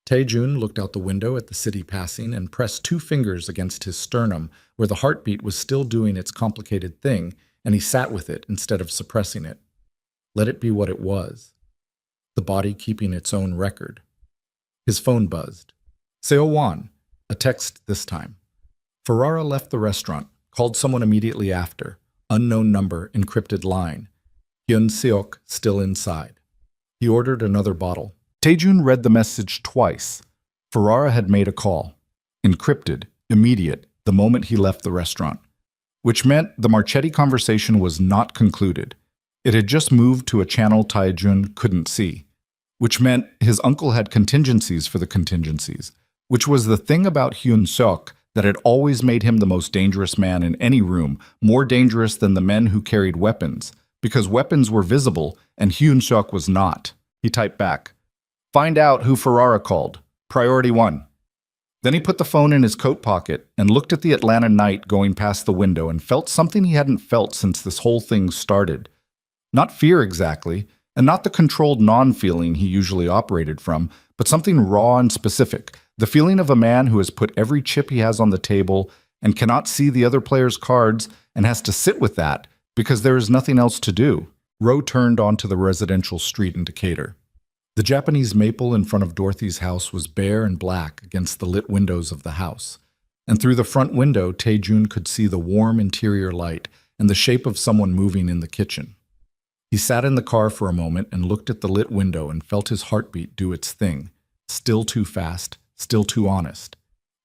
Tae-jun looked out the window at the city passing and pressed 2 fingers against his sternum, where the heartbeat was still doing its complicated thing, and he sat with it instead of suppressing it. Let it be what it was. The body keeping its own record. His phone buzzed. Seo-won, a text this time. Ferrara left the restaurant, called someone immediately after. Unknown number, encrypted line. Hyun-seok still inside. He ordered another bottle. Tae-jun read the message twice. Ferrara had made a call. Encrypted, immediate, the moment he left the restaurant. Which meant the Marchetti conversation was not concluded. It had just moved to a channel Tae-jun couldn't see. Which meant his uncle had contingencies for the contingencies. Which was the thing about Hyun-seok that had always made him the most dangerous man in any room, more dangerous than the men who carried weapons, because weapons were visible and Hyun-seok was not. He typed back, "Find out who Ferrara called. Priority 1. Then he put the phone in his coat pocket and looked at the Atlanta night going past the window and felt something he hadn't felt since this whole thing started. Not fear exactly, and not the controlled non-feeling he usually operated from, but something raw and specific, the feeling of a man who has put every chip he has on the table and cannot see the other player's cards and has to sit with that because there is nothing else to do. Roe turned onto the residential street in Decatur. The Japanese maple in front of Dorothy's house was bare and black against the lit windows of the house, and through the front window Tae-jun could see the warm interior light and the shape of someone moving in the kitchen. He sat in the car for a moment and looked at the lit window and felt his heartbeat do its thing, still too fast, still too honest.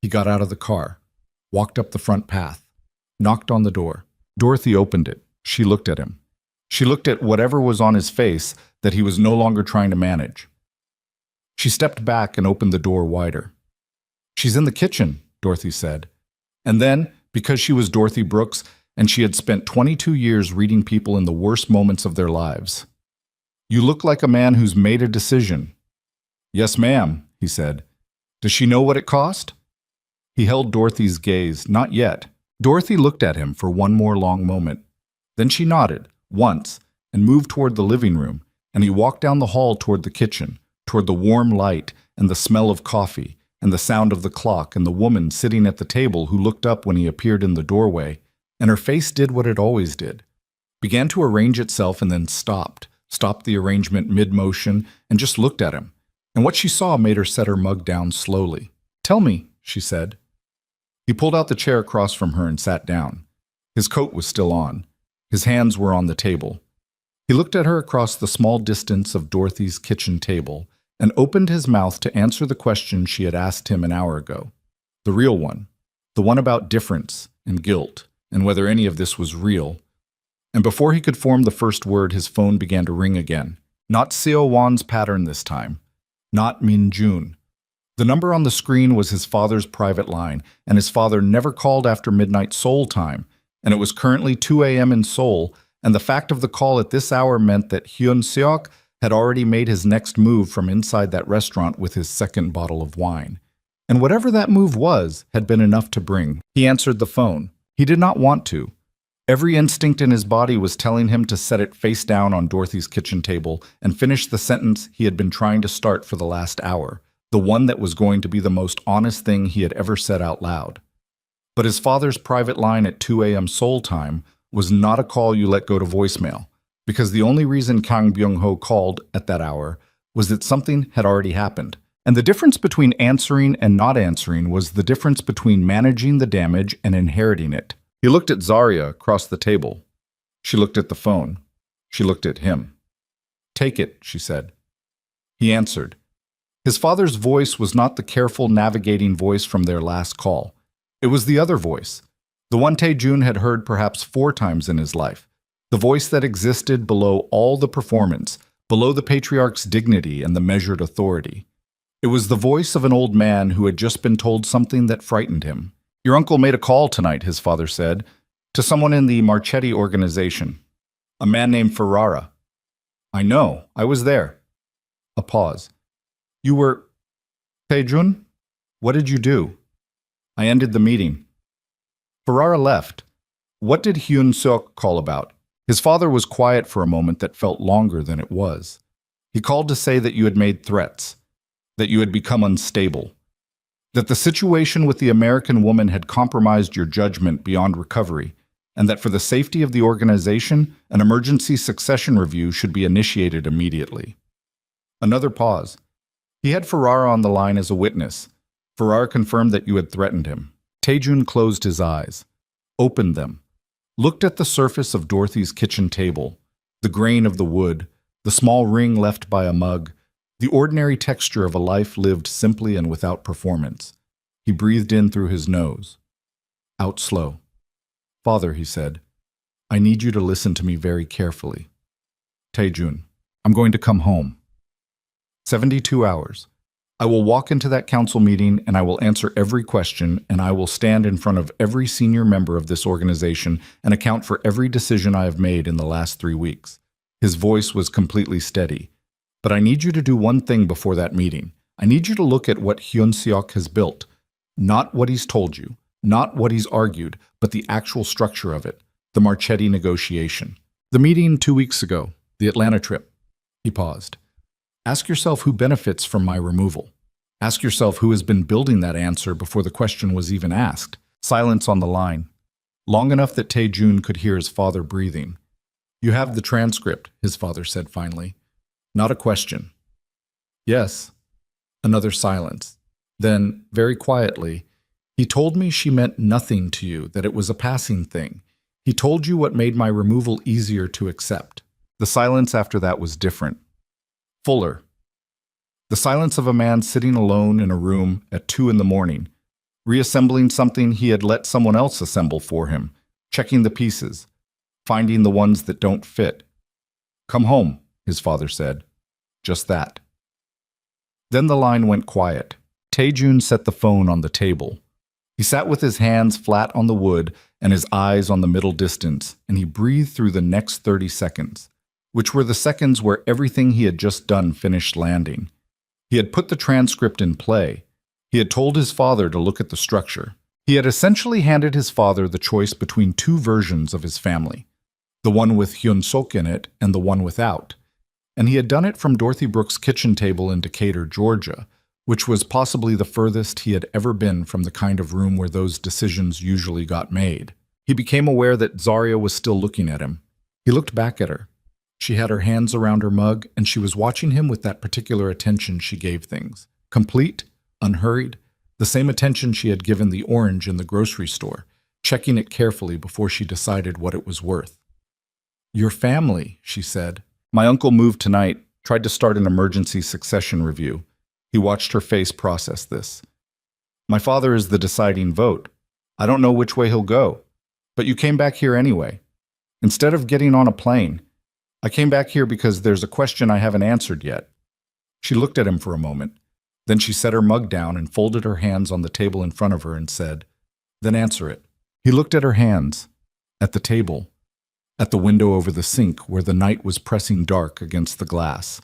He got out of the car, walked up the front path, knocked on the door. Dorothy opened it. She looked at him. She looked at whatever was on his face that he was no longer trying to manage. She stepped back and opened the door wider. "She's in the kitchen," Dorothy said. And then, because she was Dorothy Brooks and she had spent 22 years reading people in the worst moments of their lives. "You look like a man who's made a decision." "Yes, ma'am," he said. "Does she know what it cost?" He held Dorothy's gaze. Not yet. Dorothy looked at him for one more long moment. Then she nodded, once, and moved toward the living room, and he walked down the hall toward the kitchen, toward the warm light and the smell of coffee and the sound of the clock and the woman sitting at the table who looked up when he appeared in the doorway, and her face did what it always did. Began to arrange itself and then stopped the arrangement mid-motion, and just looked at him. And what she saw made her set her mug down slowly. "Tell me," she said. He pulled out the chair across from her and sat down. His coat was still on. His hands were on the table. He looked at her across the small distance of Dorothy's kitchen table and opened his mouth to answer the question she had asked him an hour ago. The real one. The one about difference and guilt and whether any of this was real. And before he could form the first word, his phone began to ring again. Not Seo-won's pattern this time. Not Min-jun. The number on the screen was his father's private line, and his father never called after midnight Seoul time, and it was currently 2 a.m. in Seoul, and the fact of the call at this hour meant that Hyun-seok had already made his next move from inside that restaurant with his second bottle of wine. And whatever that move was had been enough to bring. He answered the phone. He did not want to. Every instinct in his body was telling him to set it face down on Dorothy's kitchen table and finish the sentence he had been trying to start for the last hour, the one that was going to be the most honest thing he had ever said out loud. But his father's private line at 2 a.m. Seoul time was not a call you let go to voicemail, because the only reason Kang Byung-ho called at that hour was that something had already happened. And the difference between answering and not answering was the difference between managing the damage and inheriting it. He looked at Zarya across the table. She looked at the phone. She looked at him. "Take it," she said. He answered. His father's voice was not the careful navigating voice from their last call. It was the other voice, the one Tae-jun had heard perhaps 4 times in his life, the voice that existed below all the performance, below the patriarch's dignity and the measured authority. It was the voice of an old man who had just been told something that frightened him. "Your uncle made a call tonight," his father said, "to someone in the Marchetti organization. A man named Ferrara." "I know. I was there." A pause. "You were... Taejun? What did you do?" "I ended the meeting." Ferrara left. "What did Hyun Seok call about?" His father was quiet for a moment that felt longer than it was. "He called to say that you had made threats, that you had become unstable, that the situation with the American woman had compromised your judgment beyond recovery, and that for the safety of the organization, an emergency succession review should be initiated immediately." Another pause. "He had Ferrara on the line as a witness. Ferrara confirmed that you had threatened him." Taejun closed his eyes, opened them, looked at the surface of Dorothy's kitchen table, the grain of the wood, the small ring left by a mug, the ordinary texture of a life lived simply and without performance. He breathed in through his nose, out slow. "Father," he said, "I need you to listen to me very carefully. Taejun, I'm going to come home. 72 hours. I will walk into that council meeting and I will answer every question and I will stand in front of every senior member of this organization and account for every decision I have made in the last 3 weeks." His voice was completely steady. "But I need you to do one thing before that meeting. I need you to look at what Hyun Seok has built. Not what he's told you, not what he's argued, but the actual structure of it, the Marchetti negotiation. The meeting 2 weeks ago, the Atlanta trip." He paused. "Ask yourself who benefits from my removal. Ask yourself who has been building that answer before the question was even asked." Silence on the line, long enough that Taejun could hear his father breathing. "You have the transcript," his father said finally. "Not a question." "Yes." Another silence. Then, very quietly, "He told me she meant nothing to you, that it was a passing thing. He told you what made my removal easier to accept." The silence after that was different. Fuller. The silence of a man sitting alone in a room at 2 in the morning, reassembling something he had let someone else assemble for him, checking the pieces, finding the ones that don't fit. "Come home," his father said. Just that. Then the line went quiet. Taejun set the phone on the table. He sat with his hands flat on the wood and his eyes on the middle distance, and he breathed through the next 30 seconds. Which were the seconds where everything he had just done finished landing. He had put the transcript in play. He had told his father to look at the structure. He had essentially handed his father the choice between 2 versions of his family, the one with Hyun Sok in it and the one without. And he had done it from Dorothy Brooks' kitchen table in Decatur, Georgia, which was possibly the furthest he had ever been from the kind of room where those decisions usually got made. He became aware that Zaria was still looking at him. He looked back at her. She had her hands around her mug, and she was watching him with that particular attention she gave things. Complete, unhurried, the same attention she had given the orange in the grocery store, checking it carefully before she decided what it was worth. "Your family," she said. "My uncle moved tonight, tried to start an emergency succession review." He watched her face process this. "My father is the deciding vote. I don't know which way he'll go. But you came back here anyway. Instead of getting on a plane, I came back here because there's a question I haven't answered yet." She looked at him for a moment. Then she set her mug down and folded her hands on the table in front of her and said, "Then answer it." He looked at her hands, at the table, at the window over the sink where the night was pressing dark against the glass.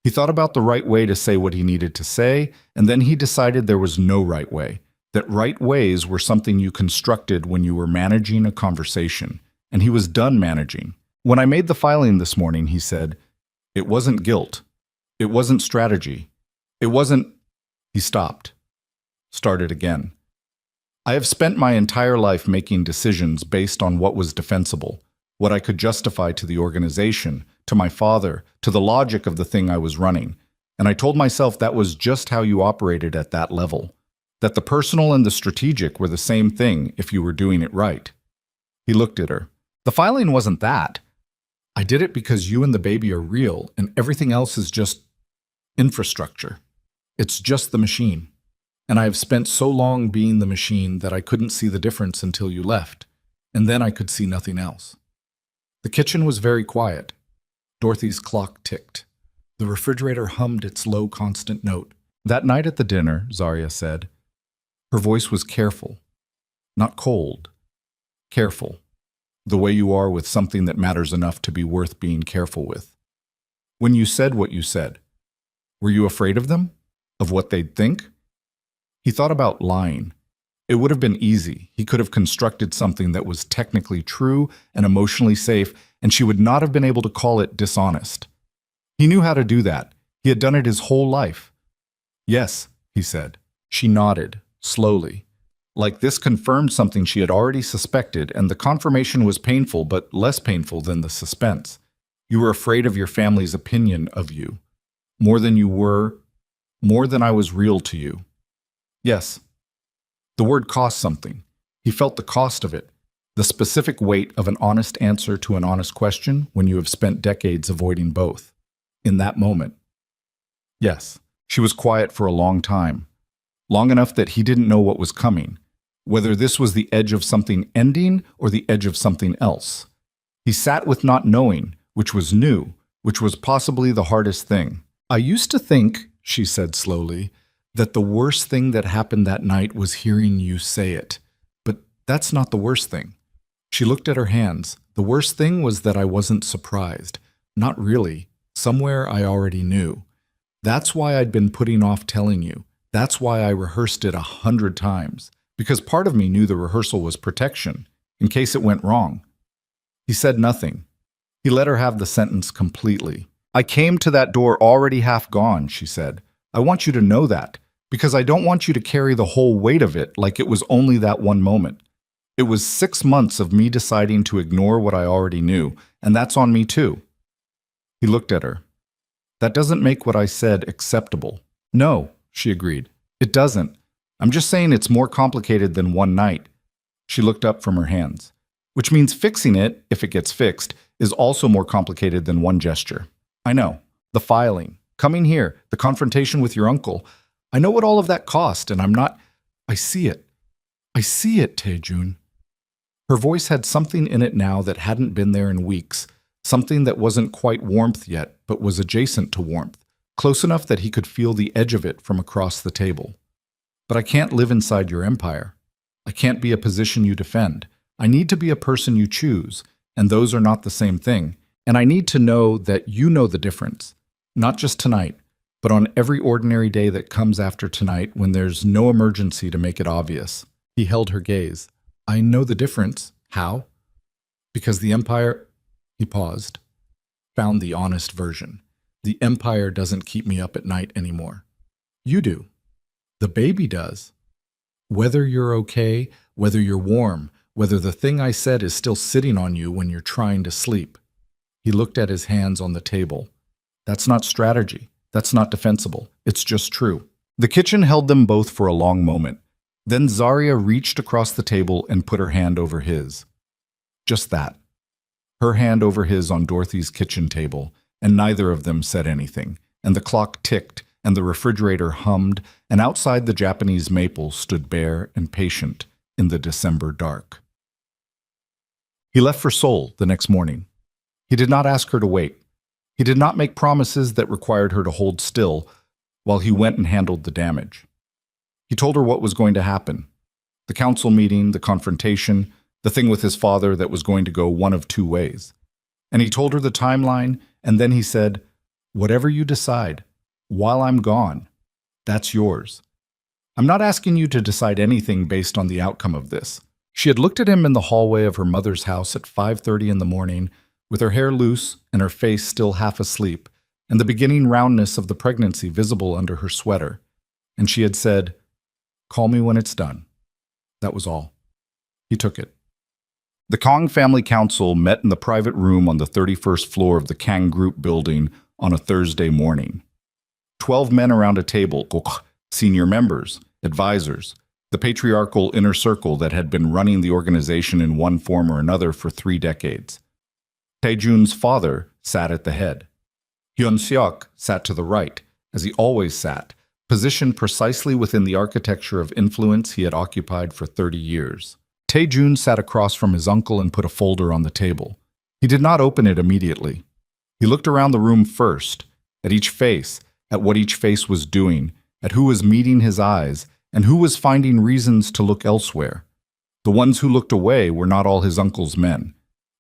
He thought about the right way to say what he needed to say, and then he decided there was no right way, that right ways were something you constructed when you were managing a conversation, and he was done managing. "When I made the filing this morning," he said, "it wasn't guilt. It wasn't strategy. It wasn't—" He stopped. Started again. "I have spent my entire life making decisions based on what was defensible, what I could justify to the organization, to my father, to the logic of the thing I was running. And I told myself that was just how you operated at that level, that the personal and the strategic were the same thing if you were doing it right." He looked at her. "The filing wasn't that. I did it because you and the baby are real, and everything else is just infrastructure. It's just the machine. And I have spent so long being the machine that I couldn't see the difference until you left, and then I could see nothing else." The kitchen was very quiet. Dorothy's clock ticked. The refrigerator hummed its low, constant note. That night at the dinner, Zarya said, her voice was careful, not cold, careful, the way you are with something that matters enough to be worth being careful with. When you said what you said, were you afraid of them? Of what they'd think? He thought about lying. It would have been easy. He could have constructed something that was technically true and emotionally safe, and she would not have been able to call it dishonest. He knew how to do that. He had done it his whole life. Yes, he said. She nodded, slowly. Like this confirmed something she had already suspected, and the confirmation was painful, but less painful than the suspense. You were afraid of your family's opinion of you. More than you were, more than I was real to you. Yes. The word cost something. He felt the cost of it, the specific weight of an honest answer to an honest question when you have spent decades avoiding both. In that moment. Yes, she was quiet for a long time, long enough that he didn't know what was coming, whether this was the edge of something ending or the edge of something else. He sat with not knowing, which was new, which was possibly the hardest thing. I used to think, she said slowly, that the worst thing that happened that night was hearing you say it. But that's not the worst thing. She looked at her hands. The worst thing was that I wasn't surprised. Not really. Somewhere I already knew. That's why I'd been putting off telling you. That's why I rehearsed it 100 times. Because part of me knew the rehearsal was protection, in case it went wrong. He said nothing. He let her have the sentence completely. I came to that door already half gone, she said. I want you to know that, because I don't want you to carry the whole weight of it like it was only that one moment. It was 6 months of me deciding to ignore what I already knew, and that's on me too. He looked at her. That doesn't make what I said acceptable. No, she agreed. It doesn't. I'm just saying it's more complicated than one night. She looked up from her hands. Which means fixing it, if it gets fixed, is also more complicated than one gesture. I know. The filing. Coming here. The confrontation with your uncle. I know what all of that cost, and I'm not... I see it. I see it, Taejun. Her voice had something in it now that hadn't been there in weeks. Something that wasn't quite warmth yet, but was adjacent to warmth, close enough that he could feel the edge of it from across the table. But I can't live inside your empire. I can't be a position you defend. I need to be a person you choose, and those are not the same thing. And I need to know that you know the difference, not just tonight, but on every ordinary day that comes after tonight when there's no emergency to make it obvious. He held her gaze. I know the difference. How? Because the empire... He paused, found the honest version. The empire doesn't keep me up at night anymore. You do. The baby does. Whether you're okay, whether you're warm, whether the thing I said is still sitting on you when you're trying to sleep. He looked at his hands on the table. That's not strategy. That's not defensible. It's just true. The kitchen held them both for a long moment. Then Zarya reached across the table and put her hand over his. Just that. Her hand over his on Dorothy's kitchen table, and neither of them said anything, and the clock ticked, and the refrigerator hummed, and outside the Japanese maple stood bare and patient in the December dark. He left for Seoul the next morning. He did not ask her to wait. He did not make promises that required her to hold still while he went and handled the damage. He told her what was going to happen. The council meeting, the confrontation, the thing with his father that was going to go one of two ways. And he told her the timeline, and then he said, whatever you decide, while I'm gone, that's yours. I'm not asking you to decide anything based on the outcome of this. She had looked at him in the hallway of her mother's house at 5:30 in the morning, with her hair loose and her face still half asleep, and the beginning roundness of the pregnancy visible under her sweater. And she had said, call me when it's done. That was all. He took it. The Kang family council met in the private room on the 31st floor of the Kang Group building on a Thursday morning. 12 men around a table, senior members, advisors, the patriarchal inner circle that had been running the organization in one form or another for 3 decades. Taejun's father sat at the head. Hyun-seok sat to the right, as he always sat, positioned precisely within the architecture of influence he had occupied for 30 years. Taejun sat across from his uncle and put a folder on the table. He did not open it immediately. He looked around the room first, at each face, at what each face was doing, at who was meeting his eyes, and who was finding reasons to look elsewhere. The ones who looked away were not all his uncle's men.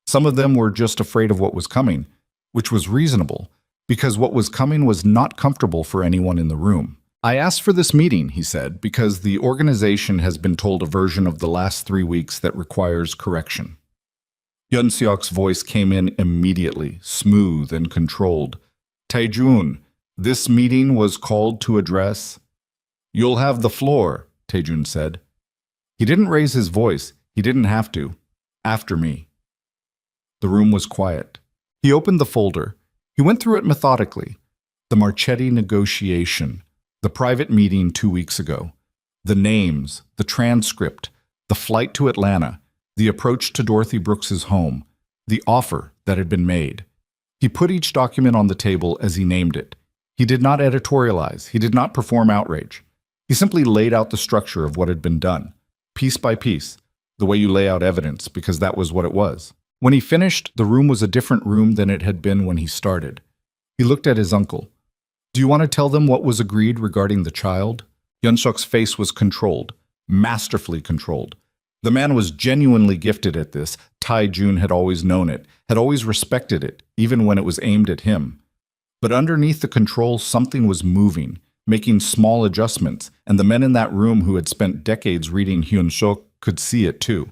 Some of them were just afraid of what was coming, which was reasonable, because what was coming was not comfortable for anyone in the room. I asked for this meeting, he said, because the organization has been told a version of the last 3 weeks that requires correction. Hyun-seok's voice came in immediately, smooth and controlled. Tae-jun, this meeting was called to address... You'll have the floor, Tae-jun said. He didn't raise his voice. He didn't have to. After me. The room was quiet. He opened the folder. He went through it methodically. The Marchetti negotiation, the private meeting 2 weeks ago, the names, the transcript, the flight to Atlanta, the approach to Dorothy Brooks's home, the offer that had been made. He put each document on the table as he named it. He did not editorialize. He did not perform outrage. He simply laid out the structure of what had been done, piece by piece, the way you lay out evidence, because that was what it was. When he finished, the room was a different room than it had been when he started. He looked at his uncle. Do you want to tell them what was agreed regarding the child? Hyun-seok's face was controlled, masterfully controlled. The man was genuinely gifted at this. Tae-jun had always known it, had always respected it, even when it was aimed at him. But underneath the control, something was moving, making small adjustments, and the men in that room who had spent decades reading Hyun-seok could see it too.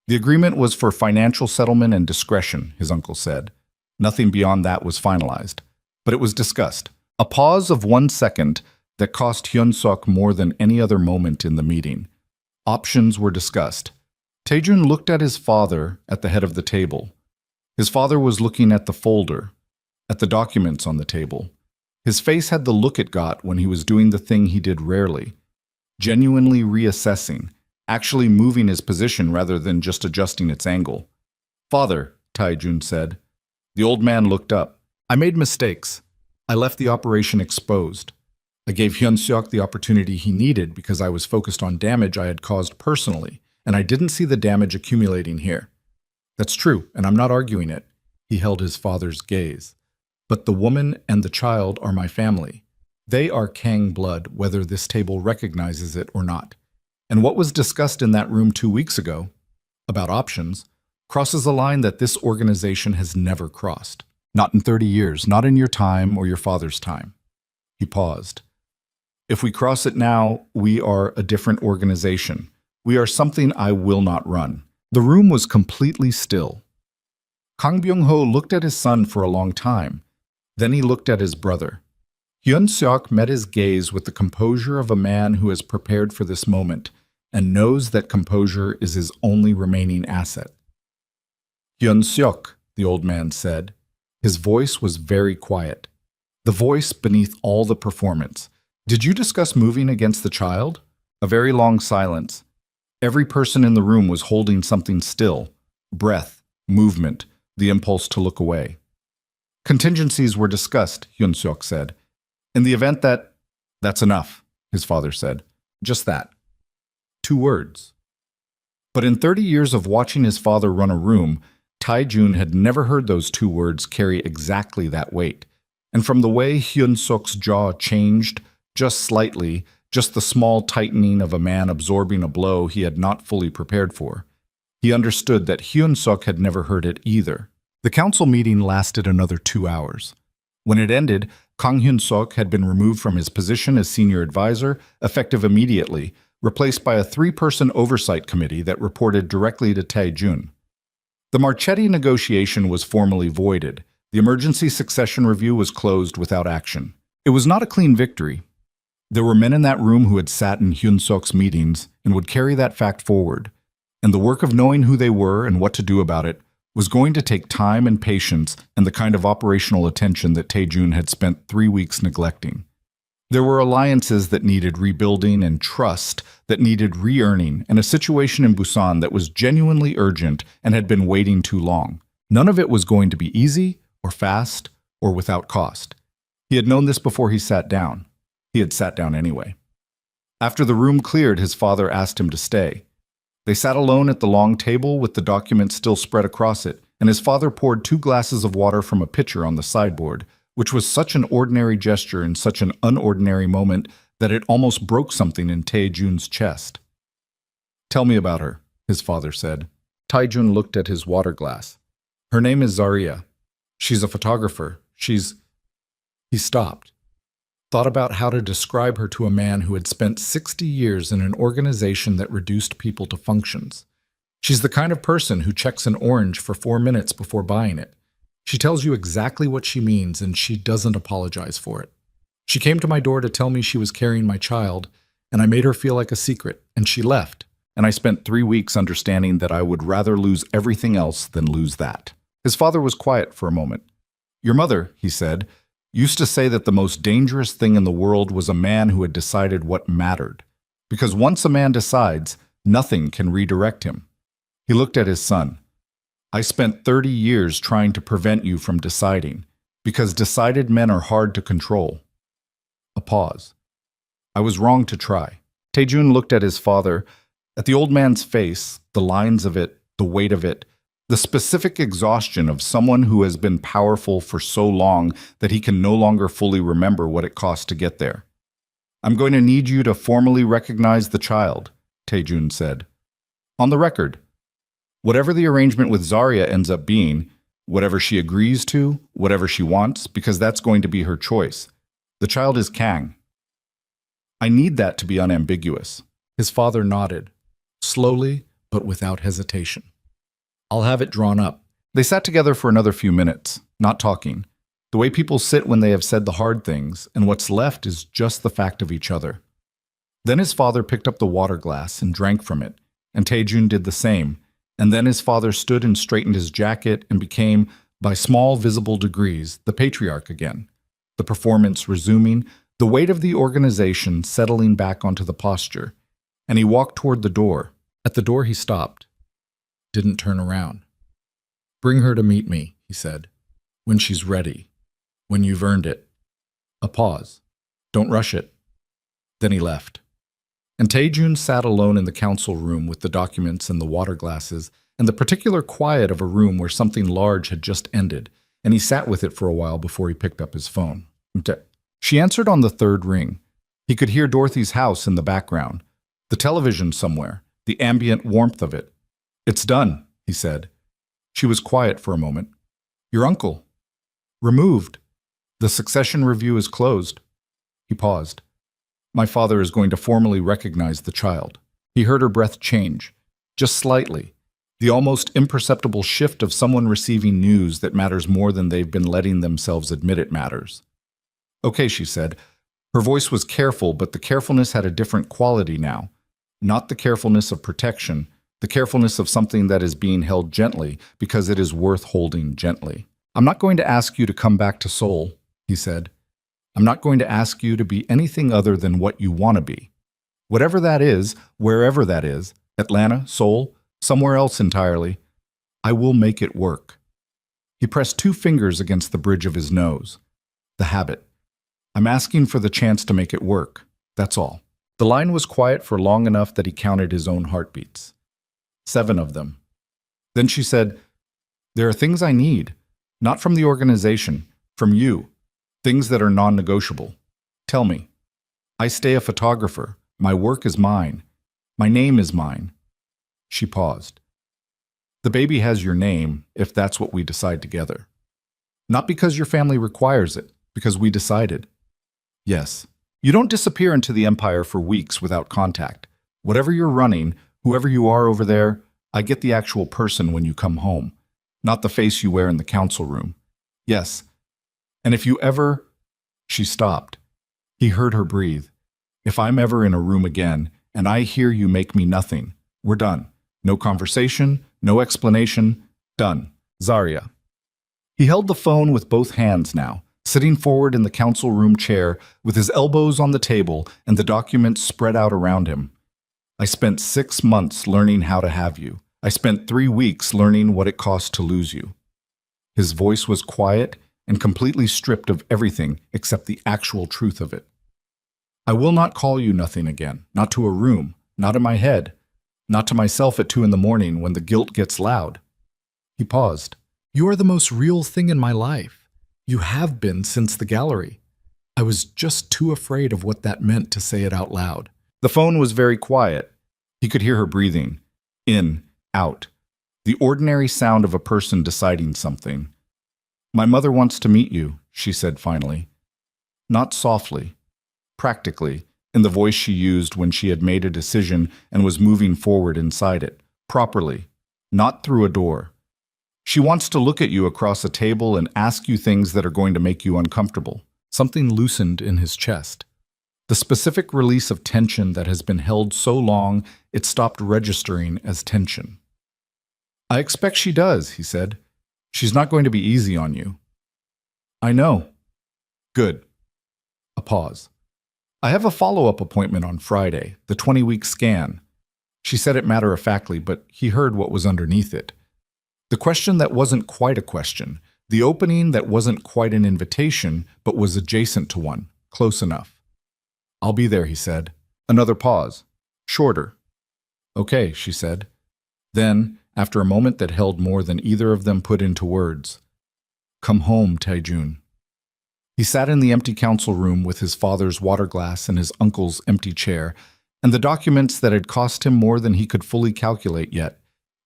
The agreement was for financial settlement and discretion, his uncle said. Nothing beyond that was finalized. But it was discussed. A pause of 1 second that cost Hyun-seok more than any other moment in the meeting. Options were discussed. Tae-jun looked at his father at the head of the table. His father was looking at the folder, at the documents on the table. His face had the look it got when he was doing the thing he did rarely, genuinely reassessing, actually moving his position rather than just adjusting its angle. Father, Tae-jun said. The old man looked up. I made mistakes. I left the operation exposed. I gave Hyun-seok the opportunity he needed because I was focused on damage I had caused personally, and I didn't see the damage accumulating here. That's true, and I'm not arguing it. He held his father's gaze. But the woman and the child are my family. They are Kang blood, whether this table recognizes it or not. And what was discussed in that room 2 weeks ago, about options, crosses a line that this organization has never crossed. Not in 30 years, not in your time or your father's time. He paused. If we cross it now, we are a different organization. We are something I will not run. The room was completely still. Kang Byung-ho looked at his son for a long time. Then he looked at his brother. Hyun-seok met his gaze with the composure of a man who has prepared for this moment and knows that composure is his only remaining asset. Hyun-seok, the old man said. His voice was very quiet. The voice beneath all the performance. Did you discuss moving against the child? A very long silence. Every person in the room was holding something still. Breath, movement, the impulse to look away. Contingencies were discussed, Hyun-seok said. In the event that... That's enough, his father said. Just that. 2 words. But in 30 years of watching his father run a room, Tae-jun had never heard those 2 words carry exactly that weight. And from the way Hyun-seok's jaw changed, just slightly, just the small tightening of a man absorbing a blow he had not fully prepared for, he understood that Hyun-seok had never heard it either. The council meeting lasted another 2 hours. When it ended, Kang Hyun-seok had been removed from his position as senior advisor, effective immediately, replaced by a 3-person oversight committee that reported directly to Tae-jun. The Marchetti negotiation was formally voided. The emergency succession review was closed without action. It was not a clean victory. There were men in that room who had sat in Hyun-seok's meetings and would carry that fact forward, and the work of knowing who they were and what to do about it was going to take time and patience and the kind of operational attention that Tae-jun had spent 3 weeks neglecting. There were alliances that needed rebuilding and trust that needed re-earning, and a situation in Busan that was genuinely urgent and had been waiting too long. None of it was going to be easy or fast or without cost. He had known this before he sat down. He had sat down anyway. After the room cleared, his father asked him to stay. They sat alone at the long table with the documents still spread across it, and his father poured 2 glasses of water from a pitcher on the sideboard, which was such an ordinary gesture in such an unordinary moment that it almost broke something in Tae-jun's chest. "Tell me about her," his father said. Tae-jun looked at his water glass. "Her name is Zaria. She's a photographer. He stopped, thought about how to describe her to a man who had spent 60 years in an organization that reduced people to functions. She's the kind of person who checks an orange for 4 minutes before buying it. She tells you exactly what she means, and she doesn't apologize for it. She came to my door to tell me she was carrying my child, and I made her feel like a secret, and she left. And I spent 3 weeks understanding that I would rather lose everything else than lose that." His father was quiet for a moment. "Your mother," he said, "used to say that the most dangerous thing in the world was a man who had decided what mattered. Because once a man decides, nothing can redirect him." He looked at his son. "I spent 30 years trying to prevent you from deciding, because decided men are hard to control." A pause. "I was wrong to try." Tae-jun looked at his father, at the old man's face, the lines of it, the weight of it, the specific exhaustion of someone who has been powerful for so long that he can no longer fully remember what it cost to get there. "I'm going to need you to formally recognize the child," Tae-jun said. "On the record. Whatever the arrangement with Zaria ends up being, whatever she agrees to, whatever she wants, because that's going to be her choice. The child is Kang. I need that to be unambiguous." His father nodded, slowly but without hesitation. "I'll have it drawn up." They sat together for another few minutes, not talking, the way people sit when they have said the hard things, and what's left is just the fact of each other. Then his father picked up the water glass and drank from it, and Tae-jun did the same, and then his father stood and straightened his jacket and became, by small visible degrees, the patriarch again, the performance resuming, the weight of the organization settling back onto the posture, and he walked toward the door. At the door he stopped, didn't turn around. "Bring her to meet me," he said, "when she's ready, when you've earned it." A pause. "Don't rush it." Then he left. And Tae-jun sat alone in the council room with the documents and the water glasses and the particular quiet of a room where something large had just ended, and he sat with it for a while before he picked up his phone. She answered on the third ring. He could hear Dorothy's house in the background, the television somewhere, the ambient warmth of it. "It's done," he said. She was quiet for a moment. "Your uncle?" "Removed. The succession review is closed." He paused. "My father is going to formally recognize the child." He heard her breath change, just slightly, the almost imperceptible shift of someone receiving news that matters more than they've been letting themselves admit it matters. "Okay," she said. Her voice was careful, but the carefulness had a different quality now. Not the carefulness of protection, the carefulness of something that is being held gently because it is worth holding gently. "I'm not going to ask you to come back to Seoul," he said. "I'm not going to ask you to be anything other than what you want to be. Whatever that is, wherever that is, Atlanta, Seoul, somewhere else entirely, I will make it work." He pressed 2 fingers against the bridge of his nose. The habit. "I'm asking for the chance to make it work. That's all." The line was quiet for long enough that he counted his own heartbeats. 7 of them. Then she said, "There are things I need, not from the organization, from you, things that are non-negotiable. Tell me. I stay a photographer. My work is mine. My name is mine." She paused. "The baby has your name, if that's what we decide together. Not because your family requires it, because we decided. Yes. You don't disappear into the empire for weeks without contact. Whatever you're running, whoever you are over there, I get the actual person when you come home, not the face you wear in the council room. Yes. And if you ever—" She stopped. He heard her breathe. "If I'm ever in a room again, and I hear you make me nothing, we're done. No conversation, no explanation, done. Zaria." He held the phone with both hands now, sitting forward in the council room chair with his elbows on the table and the documents spread out around him. "I spent 6 months learning how to have you. I spent 3 weeks learning what it cost to lose you." His voice was quiet and completely stripped of everything except the actual truth of it. "I will not call you nothing again, not to a room, not in my head, not to myself at 2 in the morning when the guilt gets loud." He paused. "You are the most real thing in my life." You have been since the gallery. I was just too afraid of what that meant to say it out loud. The phone was very quiet. He could hear her breathing. In, out. The ordinary sound of a person deciding something. My mother wants to meet you, she said finally. Not softly. Practically, in the voice she used when she had made a decision and was moving forward inside it. Properly. Not through a door. She wants to look at you across a table and ask you things that are going to make you uncomfortable. Something loosened in his chest. The specific release of tension that has been held so long it stopped registering as tension. I expect she does, he said. She's not going to be easy on you. I know. Good. A pause. I have a follow-up appointment on Friday, the 20-week scan. She said it matter-of-factly, but he heard what was underneath it. The question that wasn't quite a question, the opening that wasn't quite an invitation, but was adjacent to one, close enough. I'll be there, he said. Another pause. Shorter. Okay, she said. Then, after a moment that held more than either of them put into words, come home, Taejun. He sat in the empty council room with his father's water glass and his uncle's empty chair, and the documents that had cost him more than he could fully calculate yet,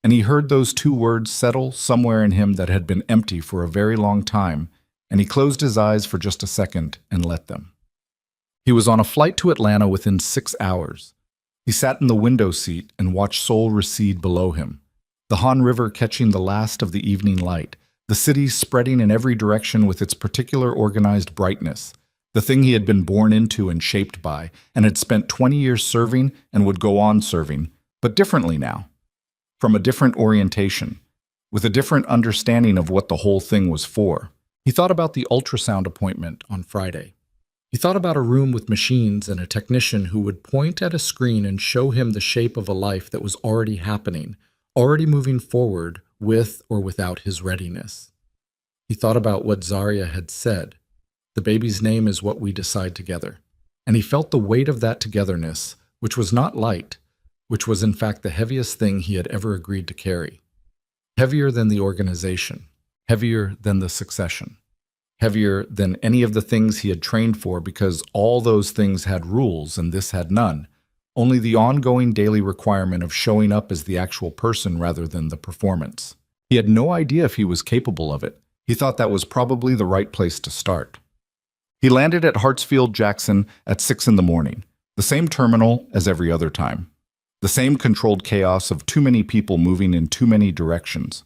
and he heard those two words settle somewhere in him that had been empty for a very long time, and he closed his eyes for just a second and let them. He was on a flight to Atlanta within 6 hours. He sat in the window seat and watched Seoul recede below him, the Han River catching the last of the evening light, the city spreading in every direction with its particular organized brightness, the thing he had been born into and shaped by, and had spent 20 years serving and would go on serving, but differently now. From a different orientation, with a different understanding of what the whole thing was for. He thought about the ultrasound appointment on Friday. He thought about a room with machines and a technician who would point at a screen and show him the shape of a life that was already happening, already moving forward with or without his readiness. He thought about what Zarya had said. The baby's name is what we decide together. And he felt the weight of that togetherness, which was not light, which was in fact the heaviest thing he had ever agreed to carry. Heavier than the organization, heavier than the succession, heavier than any of the things he had trained for because all those things had rules and this had none, only the ongoing daily requirement of showing up as the actual person rather than the performance. He had no idea if he was capable of it. He thought that was probably the right place to start. He landed at Hartsfield-Jackson at 6 in the morning, the same terminal as every other time. The same controlled chaos of too many people moving in too many directions.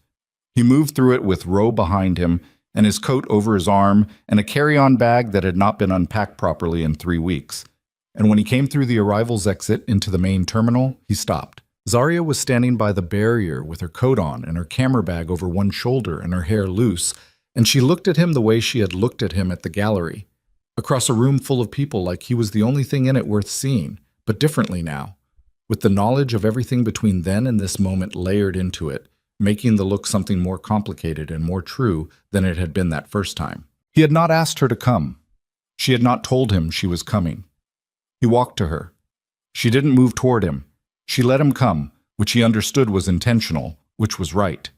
He moved through it with Roe behind him and his coat over his arm and a carry-on bag that had not been unpacked properly in 3 weeks. And when he came through the arrivals exit into the main terminal, he stopped. Zarya was standing by the barrier with her coat on and her camera bag over one shoulder and her hair loose, and she looked at him the way she had looked at him at the gallery, across a room full of people like he was the only thing in it worth seeing, but differently now. With the knowledge of everything between then and this moment layered into it, making the look something more complicated and more true than it had been that first time. He had not asked her to come. She had not told him she was coming. He walked to her. She didn't move toward him. She let him come, which he understood was intentional, which was right.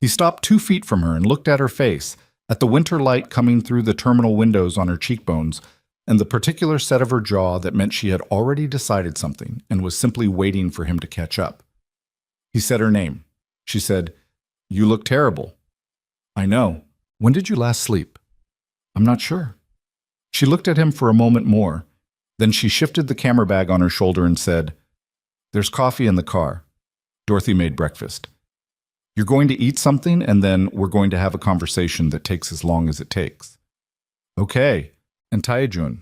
He stopped 2 feet from her and looked at her face, at the winter light coming through the terminal windows on her cheekbones, and the particular set of her jaw that meant she had already decided something and was simply waiting for him to catch up. He said her name. She said, "You look terrible." "I know. When did you last sleep?" "I'm not sure." She looked at him for a moment more. Then she shifted the camera bag on her shoulder and said, "There's coffee in the car. Dorothy made breakfast. You're going to eat something and then we're going to have a conversation that takes as long as it takes." "Okay." And Taejun.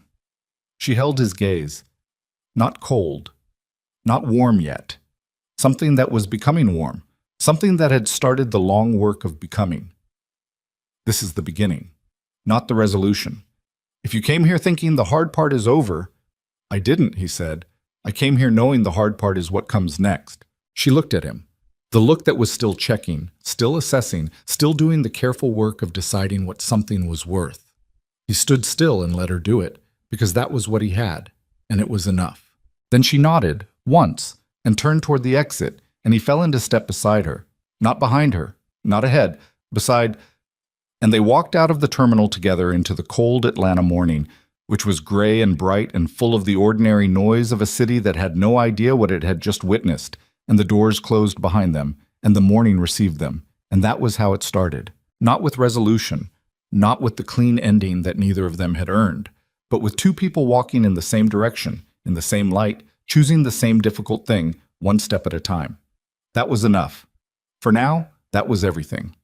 She held his gaze. Not cold. Not warm yet. Something that was becoming warm. Something that had started the long work of becoming. This is the beginning, not the resolution. If you came here thinking the hard part is over, I didn't, he said. I came here knowing the hard part is what comes next. She looked at him. The look that was still checking, still assessing, still doing the careful work of deciding what something was worth. He stood still and let her do it, because that was what he had, and it was enough. Then she nodded, once, and turned toward the exit, and he fell into step beside her. Not behind her, not ahead, beside. And they walked out of the terminal together into the cold Atlanta morning, which was gray and bright and full of the ordinary noise of a city that had no idea what it had just witnessed, and the doors closed behind them, and the morning received them. And that was how it started. Not with resolution, not with the clean ending that neither of them had earned, but with two people walking in the same direction, in the same light, choosing the same difficult thing, one step at a time. That was enough. For now, that was everything.